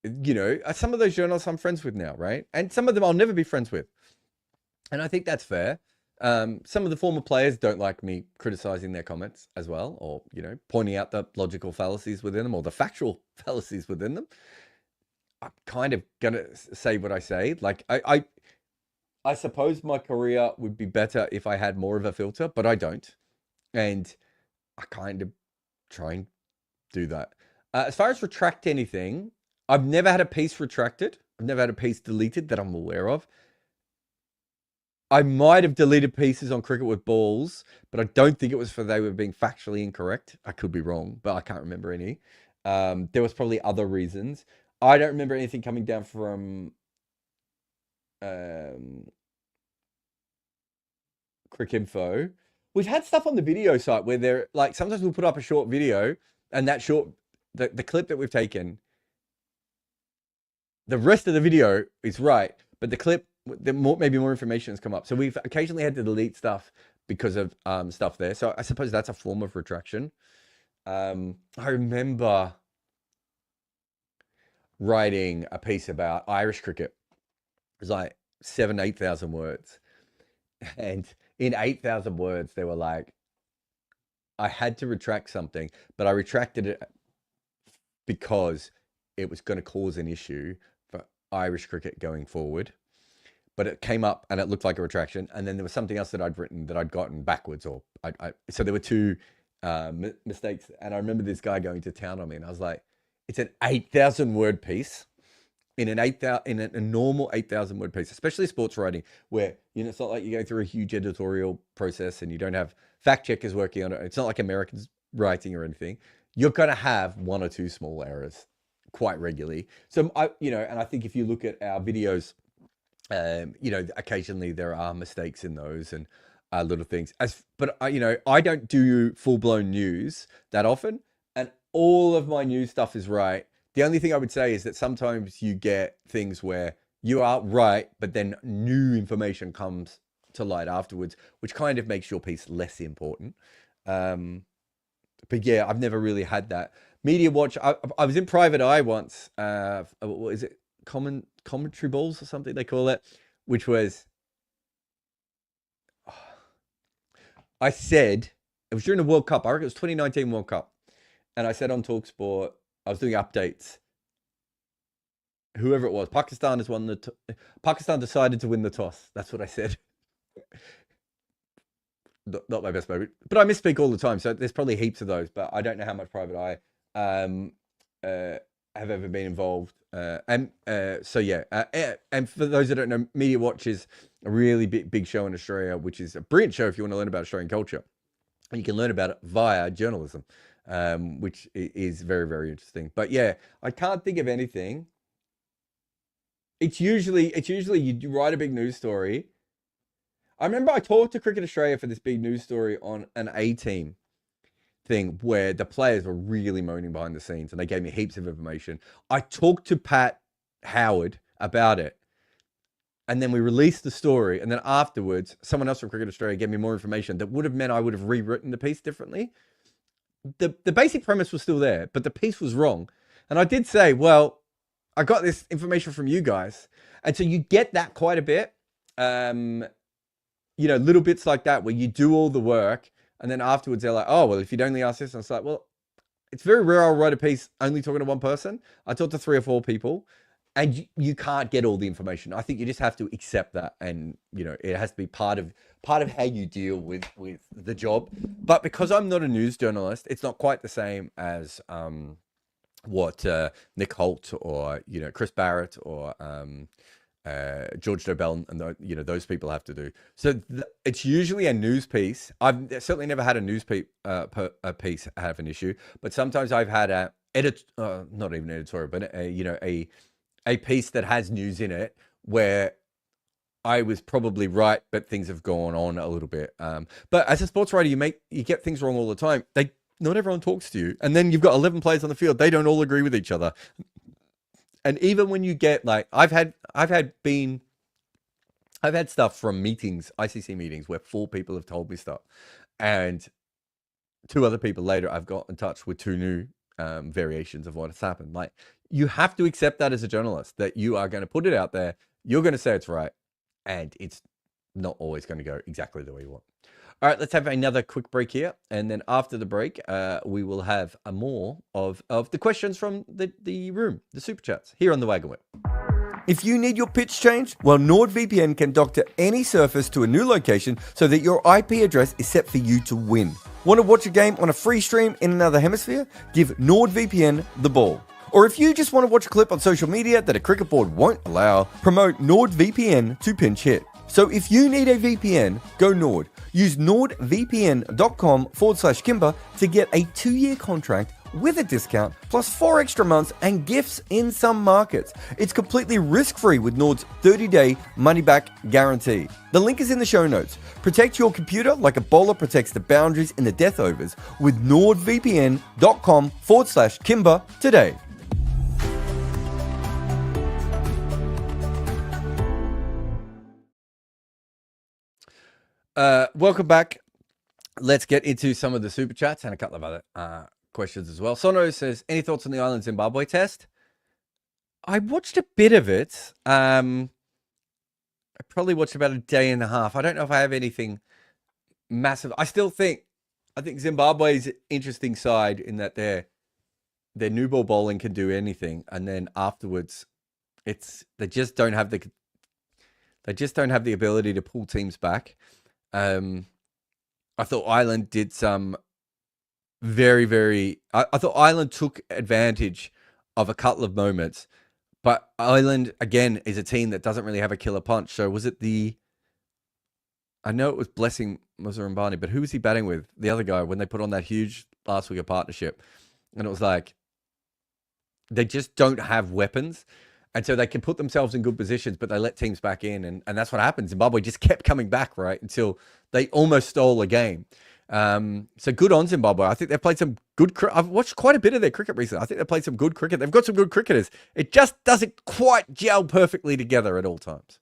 You know, some of those journalists I'm friends with now, right? And some of them I'll never be friends with. And I think that's fair. Some of the former players don't like me criticizing their comments as well, or, you know, pointing out the logical fallacies within them or the factual fallacies within them. I'm kind of going to say what I say. Like, I suppose my career would be better if I had more of a filter, but I don't. And I kind of try and do that. As far as retract anything, I've never had a piece retracted. I've never had a piece deleted that I'm aware of. I might have deleted pieces on Cricket with Balls, but I don't think it was for they were being factually incorrect. I could be wrong, but I can't remember any. There was probably other reasons. I don't remember anything coming down from Cricinfo. We've had stuff on the video site where they're like, sometimes we'll put up a short video, and that short, the clip that we've taken, the rest of the video is right, but the clip, maybe more information has come up. So we've occasionally had to delete stuff because of stuff there. So I suppose that's a form of retraction. I remember writing a piece about Irish cricket. It was like 8,000 words. And in 8,000 words, they were like, I had to retract something, but I retracted it because it was going to cause an issue for Irish cricket going forward. But it came up and it looked like a retraction. And then there was something else that I'd written that I'd gotten backwards. So there were two mistakes. And I remember this guy going to town on me, and I was like, it's an 8,000 word piece in a normal 8,000 word piece, especially sports writing, where, you know, it's not like you go through a huge editorial process and you don't have fact checkers working on it. It's not like Americans writing or anything. You're going to have one or two small errors quite regularly. So and I think if you look at our videos, occasionally there are mistakes in those and little things. But I don't do full-blown news that often, and all of my news stuff is right. The only thing I would say is that sometimes you get things where you are right, but then new information comes to light afterwards, which kind of makes your piece less important. But yeah, I've never really had that. Media watch, I was in Private Eye once. What is it? Commentary balls or something they call it, which was, I said, it was during the World Cup. I reckon it was 2019 World Cup. And I said on TalkSport, I was doing updates. Whoever it was, Pakistan Pakistan decided to win the toss. That's what I said. Not my best moment, but I misspeak all the time. So there's probably heaps of those, but I don't know how much Private Eye have ever been involved. And for those that don't know, Media Watch is a really big show in Australia, which is a brilliant show if you want to learn about Australian culture. And you can learn about it via journalism, which is very, very interesting. But yeah, I can't think of anything. It's usually you write a big news story. I remember I talked to Cricket Australia for this big news story on an A-team thing where the players were really moaning behind the scenes, and they gave me heaps of information. I talked to Pat Howard about it, and then we released the story, and then afterwards, someone else from Cricket Australia gave me more information that would have meant I would have rewritten the piece differently. the basic premise was still there, but the piece was wrong. And I did say, well, I got this information from you guys. And so you get that quite a bit. Little bits like that where you do all the work and then afterwards they're like, oh, well, if you'd only ask this, and it's like, well, it's very rare I'll write a piece only talking to one person. I talk to 3 or 4 people and you can't get all the information. I think you just have to accept that. And, it has to be part of how you deal with the job. But because I'm not a news journalist, it's not quite the same as what Nick Holt or, Chris Barrett or George Dobell and those people have to do. So it's usually a news piece. I've certainly never had a news piece have an issue, but sometimes I've had not even editorial, but a piece that has news in it where I was probably right, but things have gone on a little bit. But as a sports writer, you get things wrong all the time. Not everyone talks to you, and then you've got 11 players on the field. They don't all agree with each other. And even when you get I've had stuff from meetings, ICC meetings, where 4 people have told me stuff, and 2 other people later, I've got in touch with 2 new variations of what has happened. You have to accept that as a journalist, that you are going to put it out there. You're going to say it's right, and it's not always going to go exactly the way you want. All right, let's have another quick break here. And then after the break, we will have more of the questions from the room, the super chats, here on the Wagon Whip. If you need your pitch changed, well, NordVPN can doctor any surface to a new location so that your IP address is set for you to win. Want to watch a game on a free stream in another hemisphere? Give NordVPN the ball. Or if you just want to watch a clip on social media that a cricket board won't allow, promote NordVPN to pinch hit. So if you need a VPN, go Nord. Use nordvpn.com/Kimber to get a 2-year contract with a discount, plus 4 extra months and gifts in some markets. It's completely risk-free with Nord's 30-day money-back guarantee. The link is in the show notes. Protect your computer like a bowler protects the boundaries in the death overs with nordvpn.com/Kimber today. Welcome back. Let's get into some of the super chats and a couple of other questions as well. Sono says, any thoughts on the Island Zimbabwe test? I watched a bit of it. I probably watched about a day and a half. I don't know if I have anything massive. I think Zimbabwe's interesting side in that their new ball bowling can do anything, and then afterwards, they just don't have the ability to pull teams back. I thought Ireland did some very, very... I thought Ireland took advantage of a couple of moments, but Ireland, again, is a team that doesn't really have a killer punch. So was it I know it was Blessing Muzarambani, but who was he batting with? The other guy, when they put on that huge last wicket partnership. And it was like, they just don't have weapons. And so they can put themselves in good positions, but they let teams back in. And that's what happened. Zimbabwe just kept coming back, right? Until they almost stole a game. So good on Zimbabwe. I think they've played some good I've watched quite a bit of their cricket recently. I think they've played some good cricket. They've got some good cricketers. It just doesn't quite gel perfectly together at all times.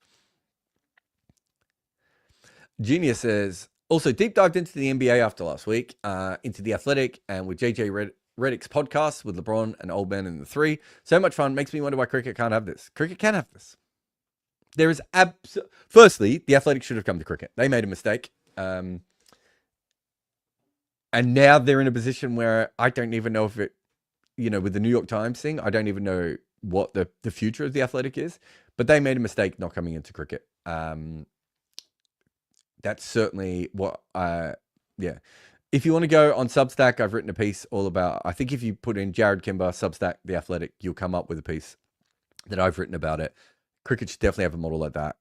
Genius says, also deep dived into the NBA after last week, into The Athletic and with JJ Redick's podcast with LeBron and Old Man in the 3. So much fun. Makes me wonder why cricket can't have this. Cricket can have this. There is firstly, The Athletic should have come to cricket. They made a mistake. And now they're in a position where I don't even know if it, with the New York Times thing, I don't even know what the future of The Athletic is. But they made a mistake not coming into cricket. That's certainly what, yeah. If you want to go on Substack, I've written a piece all about, I think if you put in Jarrod Kimber, Substack, The Athletic, you'll come up with a piece that I've written about it. Cricket should definitely have a model like that.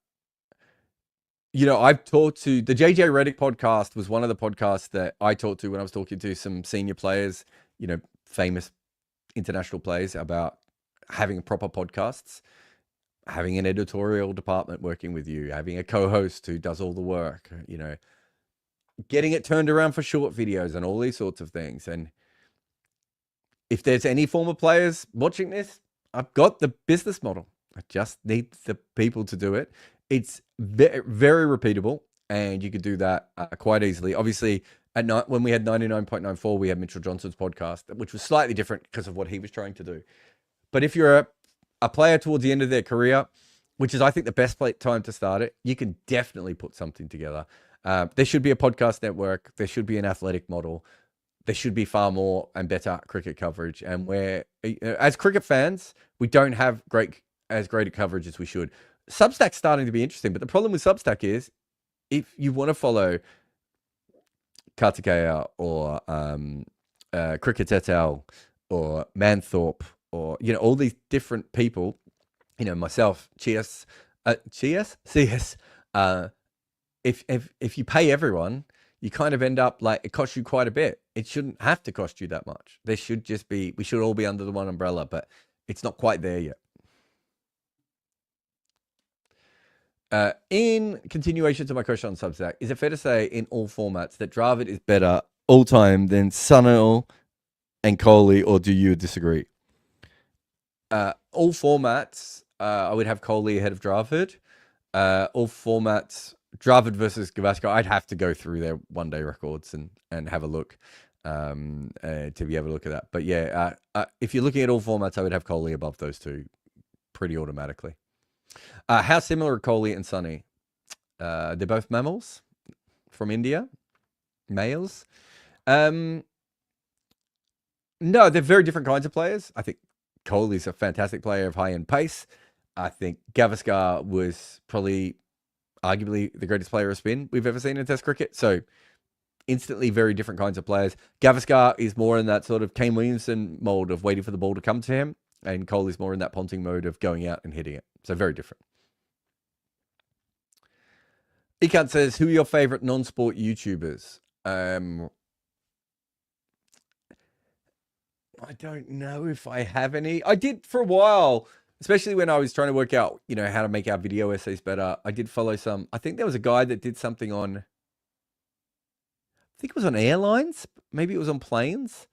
I've talked to, the JJ Redick podcast was one of the podcasts that I talked to when I was talking to some senior players, famous international players, about having proper podcasts, having an editorial department working with you, having a co-host who does all the work, getting it turned around for short videos and all these sorts of things. And if there's any former players watching this, I've got the business model. I just need the people to do it. It's very, very repeatable, and you could do that quite easily. Obviously, At night, when we had 99.94, we had Mitchell Johnson's podcast, which was slightly different because of what he was trying to do. But if you're a player towards the end of their career, which is, I think, the best time to start it, you can definitely put something together. There should be a podcast network. There should be an athletic model. There should be far more and better cricket coverage. And where, as cricket fans, we don't have as great a coverage as we should. Substack's starting to be interesting, but the problem with Substack is if you want to follow Kartikeya or Cricket et al. Or Manthorpe or, all these different people, myself, CS, if you pay everyone, you kind of end up like it costs you quite a bit. It shouldn't have to cost you that much. We should all be under the one umbrella, but it's not quite there yet. In continuation to my question on Substack, is it fair to say in all formats that Dravid is better all time than Sunil and Kohli, or do you disagree? All formats, I would have Kohli ahead of Dravid. All formats, Dravid versus Gavaskar, I'd have to go through their one-day records and have a look to be able to look at that. But yeah, if you're looking at all formats, I would have Kohli above those two pretty automatically. How similar are Kohli and Sunny? They're both mammals from India, males. No, they're very different kinds of players. I think Kohli's a fantastic player of high-end pace. I think Gavaskar was probably arguably the greatest player of spin we've ever seen in Test cricket. So instantly very different kinds of players. Gavaskar is more in that sort of Kane Williamson mold of waiting for the ball to come to him. And Kohli's more in that Ponting mode of going out and hitting it. So very different. Ikat says, who are your favorite non-sport YouTubers? I don't know if I have any. I did for a while, especially when I was trying to work out, how to make our video essays better. I did follow some. I think there was a guy that did something on, I think it was on airlines. Maybe it was on planes.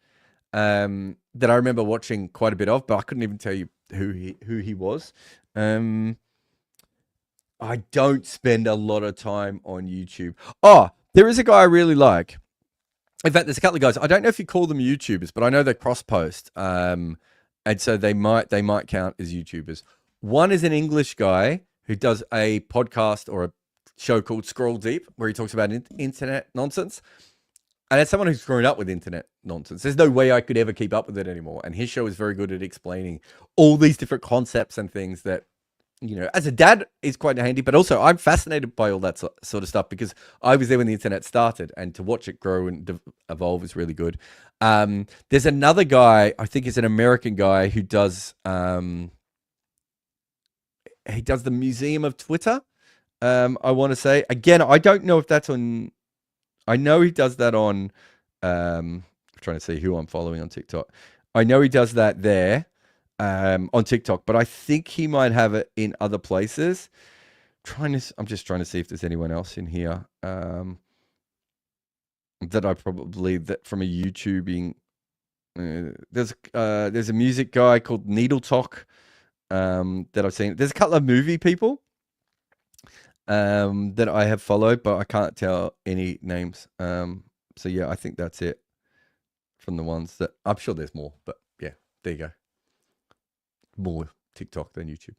That I remember watching quite a bit of, but I couldn't even tell you who he was. I don't spend a lot of time on YouTube. Oh, there is a guy I really like. In fact, there's a couple of guys. I don't know if you call them YouTubers, but I know they cross post. And so they might count as YouTubers. One is an English guy who does a podcast or a show called Scroll Deep, where he talks about internet nonsense. And as someone who's grown up with internet nonsense, there's no way I could ever keep up with it anymore. And his show is very good at explaining all these different concepts and things that, as a dad is quite handy, but also I'm fascinated by all that sort of stuff because I was there when the internet started, and to watch it grow and evolve is really good. There's another guy, I think he's an American guy who does, he does the Museum of Twitter. I want to say, again, I don't know if that's on, I know he does that on, I'm trying to see who I'm following on TikTok. I know he does that there on TikTok, but I think he might have it in other places. I'm just trying to see if there's anyone else in here that I probably, that from a YouTubing, there's a music guy called Needle Talk that I've seen. There's a couple of movie people that I have followed, but I can't tell any names. So yeah, I think that's it from the ones that, I'm sure there's more, but yeah, there you go. More TikTok than YouTube.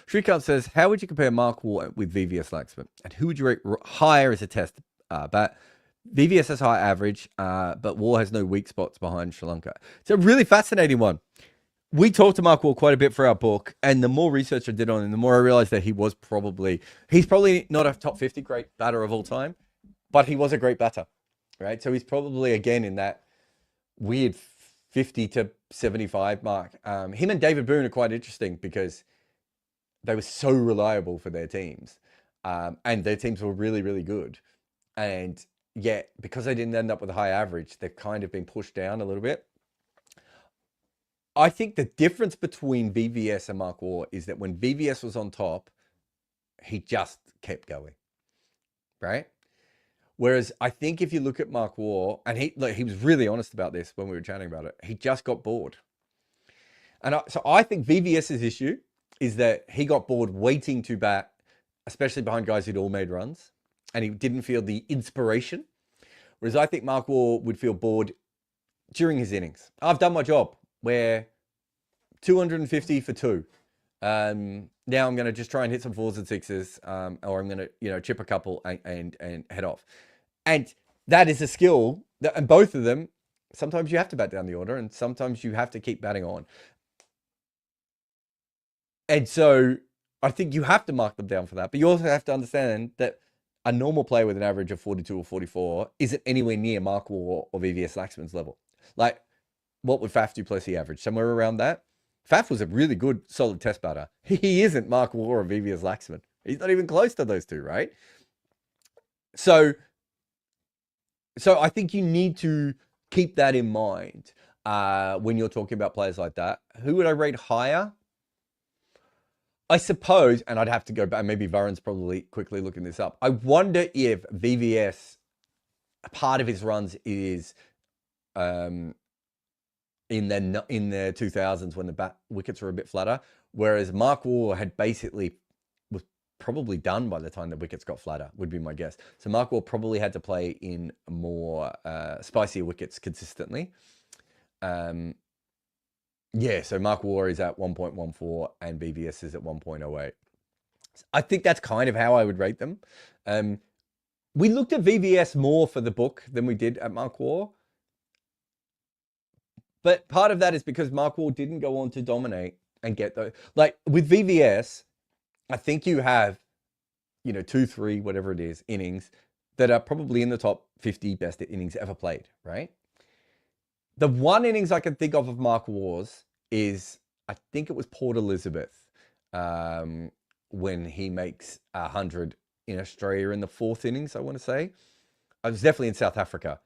Shrikant says, how would you compare Mark Waugh with VVS Laxman? And who would you rate higher as a test bat? VVS has high average, but Waugh has no weak spots behind Sri Lanka. It's a really fascinating one. We talked to Mark Waugh quite a bit for our book, and the more research I did on him, the more I realized that he's probably not a top 50 great batter of all time, but he was a great batter, right? So he's probably, again, in that weird 50 to 75 mark. Him and David Boone are quite interesting because they were so reliable for their teams, and their teams were really, really good. And yet, because they didn't end up with a high average, they've kind of been pushed down a little bit. I think the difference between VVS and Mark Waugh is that when VVS was on top, he just kept going, right? Whereas I think if you look at Mark Waugh, and he was really honest about this when we were chatting about it, he just got bored. And so I think VVS's issue is that he got bored waiting to bat, especially behind guys who'd all made runs, and he didn't feel the inspiration. Whereas I think Mark Waugh would feel bored during his innings. I've done my job. Where 250 for 2. Now I'm going to just try and hit some 4s and 6s, or I'm going to, chip a couple and head off. And that is a skill that, and both of them, sometimes you have to bat down the order and sometimes you have to keep batting on. And so I think you have to mark them down for that. But you also have to understand that a normal player with an average of 42 or 44 isn't anywhere near Mark Waugh or VVS Laxman's level. Like, what would Faf du Plessis average? Somewhere around that? Faf was a really good, solid test batter. He isn't Mark Waugh or VVS Laxman. He's not even close to those two, right? So I think you need to keep that in mind when you're talking about players like that. Who would I rate higher? I suppose, and I'd have to go back, maybe Varun's probably quickly looking this up. I wonder if VVS, part of his runs is in the 2000s when the wickets were a bit flatter, whereas Mark Waugh had basically was probably done by the time the wickets got flatter, would be my guess. So Mark Waugh probably had to play in more spicier wickets consistently. Yeah, so Mark Waugh is at 1.14 and VVS is at 1.08. I think that's kind of how I would rate them. We looked at VVS more for the book than we did at Mark Waugh. But part of that is because Mark Waugh didn't go on to dominate and get those. Like with VVS, I think you have, 2, 3, whatever it is, innings that are probably in the top 50 best innings ever played, right? The one innings I can think of Mark Waugh's is, I think it was Port Elizabeth, when he makes 100 in Australia in the 4th innings, I want to say. I was definitely in South Africa.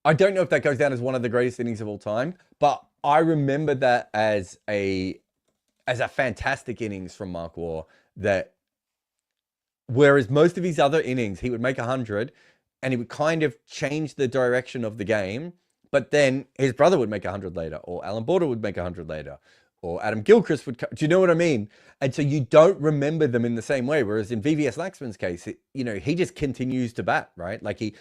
I don't know if that goes down as one of the greatest innings of all time, but I remember that as a fantastic innings from Mark Waugh, that whereas most of his other innings, he would make 100 and he would kind of change the direction of the game. But then his brother would make 100 later, or Alan Border would make 100 later, or Adam Gilchrist would. Do you know what I mean? And so you don't remember them in the same way. Whereas in VVS Laxman's case, he just continues to bat, right? Like he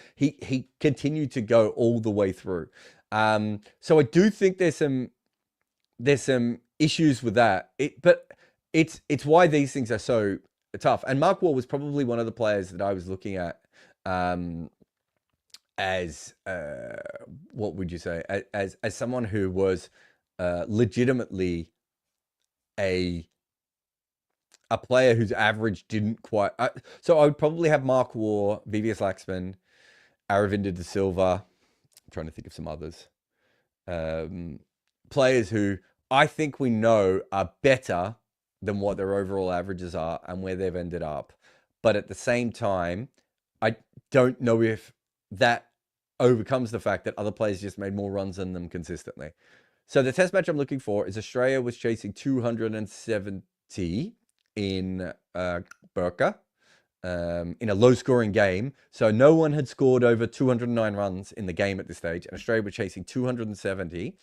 continued to go all the way through. So I do think there's some issues with that. But it's why these things are so tough. And Mark Waugh was probably one of the players that I was looking at. As what would you say? As someone who was legitimately a player whose average didn't quite. So I would probably have Mark Waugh, VVS Laxman, Aravinda De Silva. I'm trying to think of some others. Players who I think we know are better than what their overall averages are and where they've ended up. But at the same time, I don't know if that overcomes the fact that other players just made more runs than them consistently. So the test match I'm looking for is Australia was chasing 270 in Burqa in a low-scoring game. So no one had scored over 209 runs in the game at this stage, and Australia were chasing 270.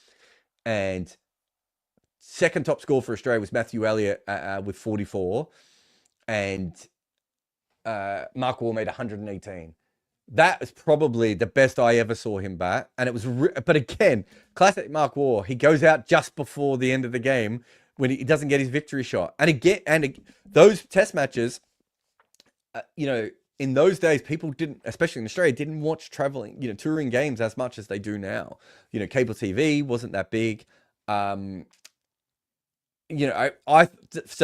And second top score for Australia was Matthew Elliott with 44, and Mark Waugh made 118. That is probably the best I ever saw him bat. And it was, but again, classic Mark Waugh. He goes out just before the end of the game when he doesn't get his victory shot. And again, those test matches, in those days, people didn't, especially in Australia, didn't watch touring games as much as they do now. Cable TV wasn't that big. So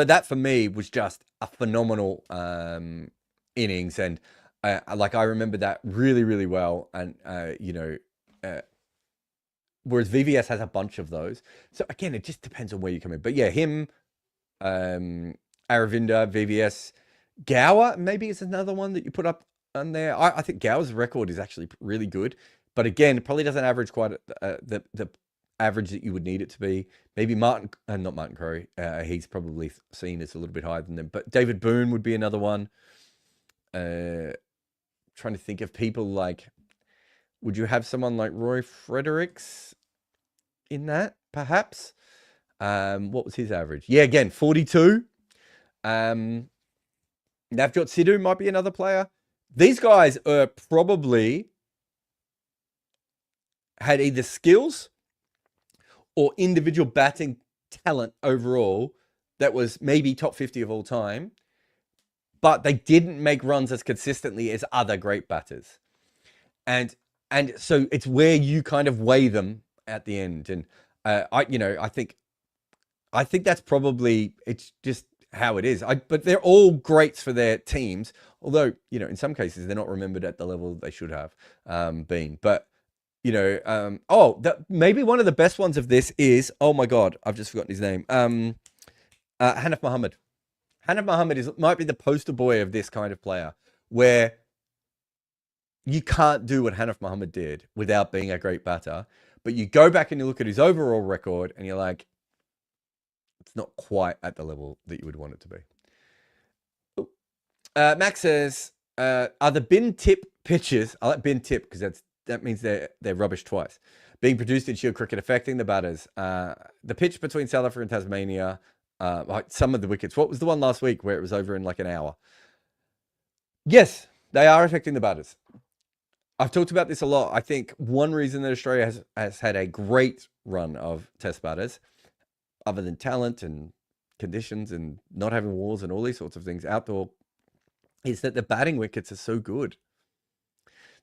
that for me was just a phenomenal innings. And I remember that really, really well. And, whereas VVS has a bunch of those. So again, it just depends on where you come in. But yeah, him, Aravinda, VVS, Gower maybe is another one that you put up on there. I think Gower's record is actually really good. But again, it probably doesn't average quite the average that you would need it to be. Maybe not Martin Crowe. He's probably seen as a little bit higher than them. But David Boone would be another one. Trying to think of people like, would you have someone like Roy Fredericks in that, perhaps? What was his average? Yeah, again, 42. Navjot Sidhu might be another player. These guys are probably had either skills or individual batting talent overall that was maybe top 50 of all time, but they didn't make runs as consistently as other great batters. And so it's where you kind of weigh them at the end. And I think that's probably, it's just how it is. But they're all greats for their teams, although, in some cases they're not remembered at the level they should have been. But maybe one of the best ones of this is, oh my God, I've just forgotten his name. Hanif Mohammed. Hanif Mohammed might be the poster boy of this kind of player, where you can't do what Hanif Mohammed did without being a great batter. But you go back and you look at his overall record and you're like, it's not quite at the level that you would want it to be. Max says, are the bin tip pitches, I like bin tip because that means they're rubbish twice, being produced in Shield cricket affecting the batters? The pitch between South Africa and Tasmania, like some of the wickets. What was the one last week where it was over in like an hour? Yes, they are affecting the batters. I've talked about this a lot. I think one reason that Australia has had a great run of test batters, other than talent and conditions and not having walls and all these sorts of things outdoor, is that the batting wickets are so good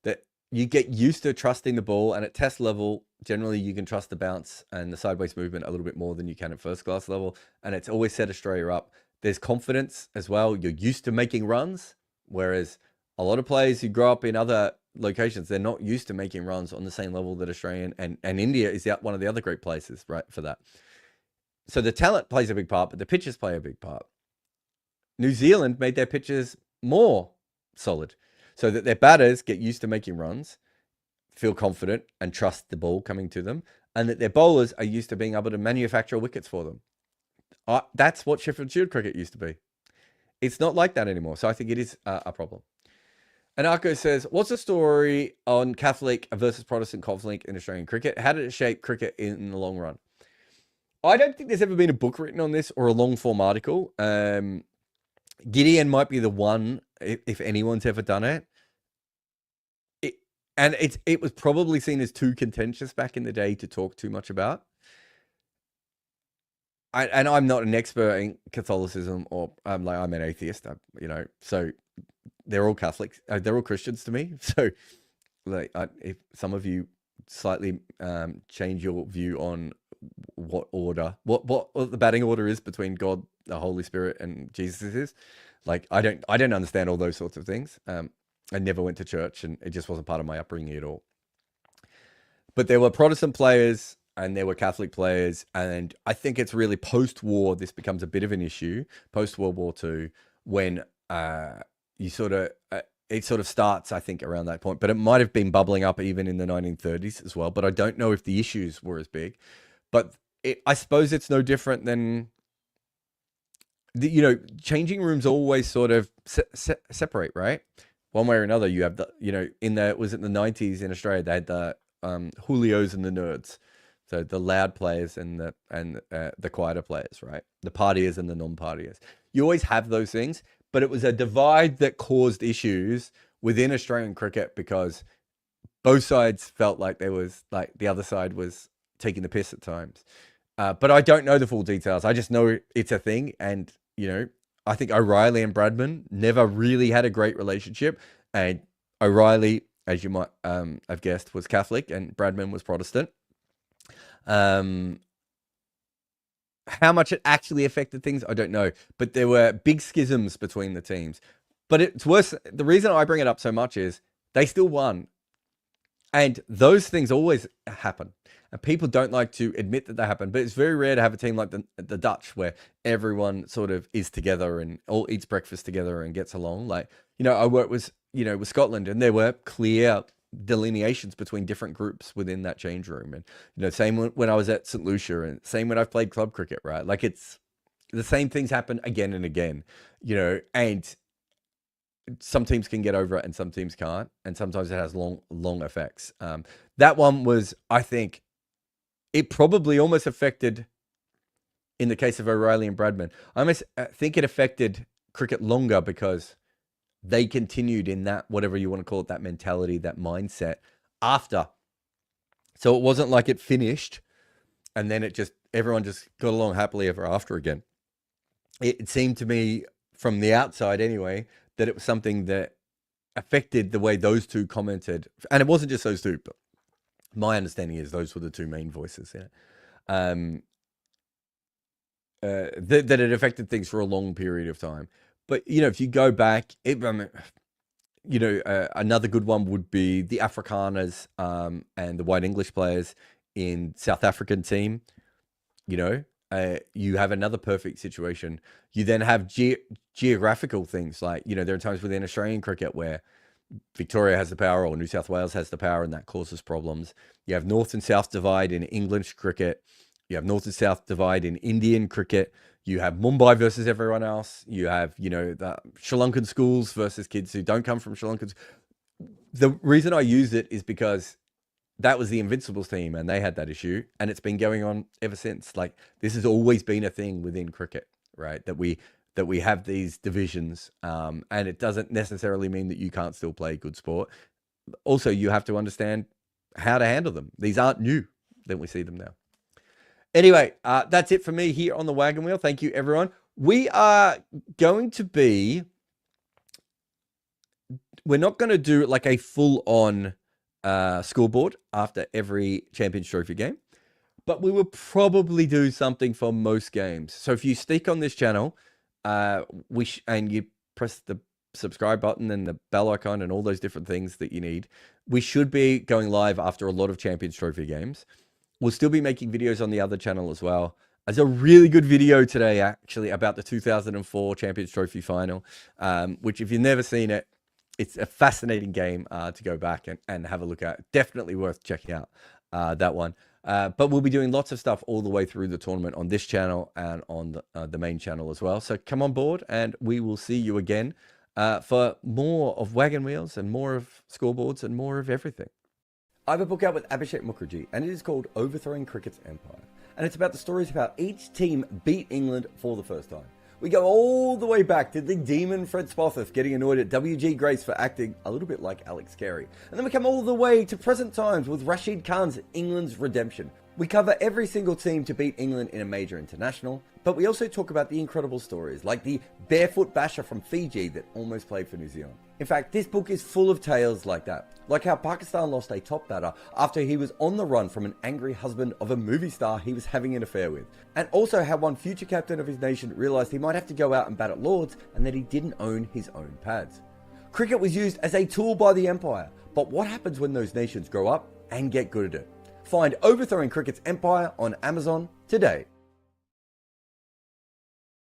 that you get used to trusting the ball. And at test level, generally you can trust the bounce and the sideways movement a little bit more than you can at first class level. And it's always set Australia up. There's confidence as well. You're used to making runs, whereas a lot of players who grow up in other locations, they're not used to making runs on the same level that Australian and India is one of the other great places, right, for that. So the talent plays a big part, but the pitches play a big part. New Zealand made their pitches more solid so that their batters get used to making runs, feel confident and trust the ball coming to them, and that their bowlers are used to being able to manufacture wickets for them. That's what Sheffield Shield cricket used to be. It's not like that anymore. So I think it is a problem. And Arco says, what's the story on Catholic versus Protestant conflict in Australian cricket? How did it shape cricket in the long run? I don't think there's ever been a book written on this or a long form article. Gideon might be the one, if anyone's ever done it. It was probably seen as too contentious back in the day to talk too much about. And I'm not an expert in Catholicism, or I'm an atheist, so they're all Catholics. They're all Christians to me. So, if some of you slightly change your view on what the batting order is between God, the Holy Spirit, and Jesus is, I don't understand all those sorts of things. I never went to church, and it just wasn't part of my upbringing at all. But there were Protestant players and there were Catholic players, and I think it's really post-war this becomes a bit of an issue, post-World War II, when it sort of starts, I think, around that point. But it might have been bubbling up even in the 1930s as well. But I don't know if the issues were as big. But I suppose it's no different than, changing rooms always sort of separate, right? One way or another. You have was it the 90s in Australia, they had the Julios and the nerds. So the loud players and the quieter players, right? The partiers and the non-partiers. You always have those things, but it was a divide that caused issues within Australian cricket because both sides felt like the other side was taking the piss at times. But I don't know the full details. I just know it's a thing, and I think O'Reilly and Bradman never really had a great relationship, and O'Reilly, as you might have guessed, was Catholic and Bradman was Protestant. How much it actually affected things, I don't know, but there were big schisms between the teams. But it's worse. The reason I bring it up so much is they still won, and those things always happen, and people don't like to admit that they happen. But it's very rare to have a team like the Dutch where everyone sort of is together and all eats breakfast together and gets along. I worked with Scotland, and there were clear delineations between different groups within that change room, and same when I was at St. Lucia, and same when I've played club cricket, right? It's the same things happen again and again, and some teams can get over it and some teams can't, and sometimes it has long effects. That one was, I think, it probably almost affected, in the case of O'Reilly and Bradman, I almost think it affected cricket longer because they continued in that, whatever you want to call it, that mentality, that mindset, after So it wasn't like it finished and then everyone just got along happily ever after again. It seemed to me, from the outside anyway, that it was something that affected the way those two commented. And it wasn't just those two, but my understanding is those were the two main voices. That it affected things for a long period of time. But, if you go back, another good one would be the Afrikaners and the white English players in South African team. You have another perfect situation. You then have geographical things like, there are times within Australian cricket where Victoria has the power or New South Wales has the power, and that causes problems. You have North and South divide in English cricket. You have North and South divide in Indian cricket. You have Mumbai versus everyone else. You have, the Sri Lankan schools versus kids who don't come from Sri Lanka. The reason I use it is because that was the Invincibles team and they had that issue, and it's been going on ever since. Like, this has always been a thing within cricket, right? That we have these divisions, and it doesn't necessarily mean that you can't still play good sport. Also, you have to understand how to handle them. These aren't new. Then we see them now. Anyway, that's it for me here on the Wagon Wheel. Thank you, everyone. We are going to be... We're not going to do like a full-on scoreboard after every Champions Trophy game, but we will probably do something for most games. So if you stick on this channel, and you press the subscribe button and the bell icon and all those different things that you need, we should be going live after a lot of Champions Trophy games. We'll still be making videos on the other channel as well. There's a really good video today, actually, about the 2004 Champions Trophy final, which, if you've never seen it, it's a fascinating game to go back and have a look at. Definitely worth checking out that one. But we'll be doing lots of stuff all the way through the tournament on this channel and on the main channel as well. So come on board, and we will see you again for more of Wagon Wheels and more of scoreboards and more of everything. I have a book out with Abhishek Mukherjee, and it is called Overthrowing Cricket's Empire. And it's about the stories of how each team beat England for the first time. We go all the way back to the demon Fred Spofforth getting annoyed at W.G. Grace for acting a little bit like Alex Carey. And then we come all the way to present times with Rashid Khan's England's redemption. We cover every single team to beat England in a major international, but we also talk about the incredible stories, like the barefoot basher from Fiji that almost played for New Zealand. In fact, this book is full of tales like that, like how Pakistan lost a top batter after he was on the run from an angry husband of a movie star he was having an affair with, and also how one future captain of his nation realised he might have to go out and bat at Lords and that he didn't own his own pads. Cricket was used as a tool by the Empire, but what happens when those nations grow up and get good at it? Find Overthrowing Cricket's Empire on Amazon today.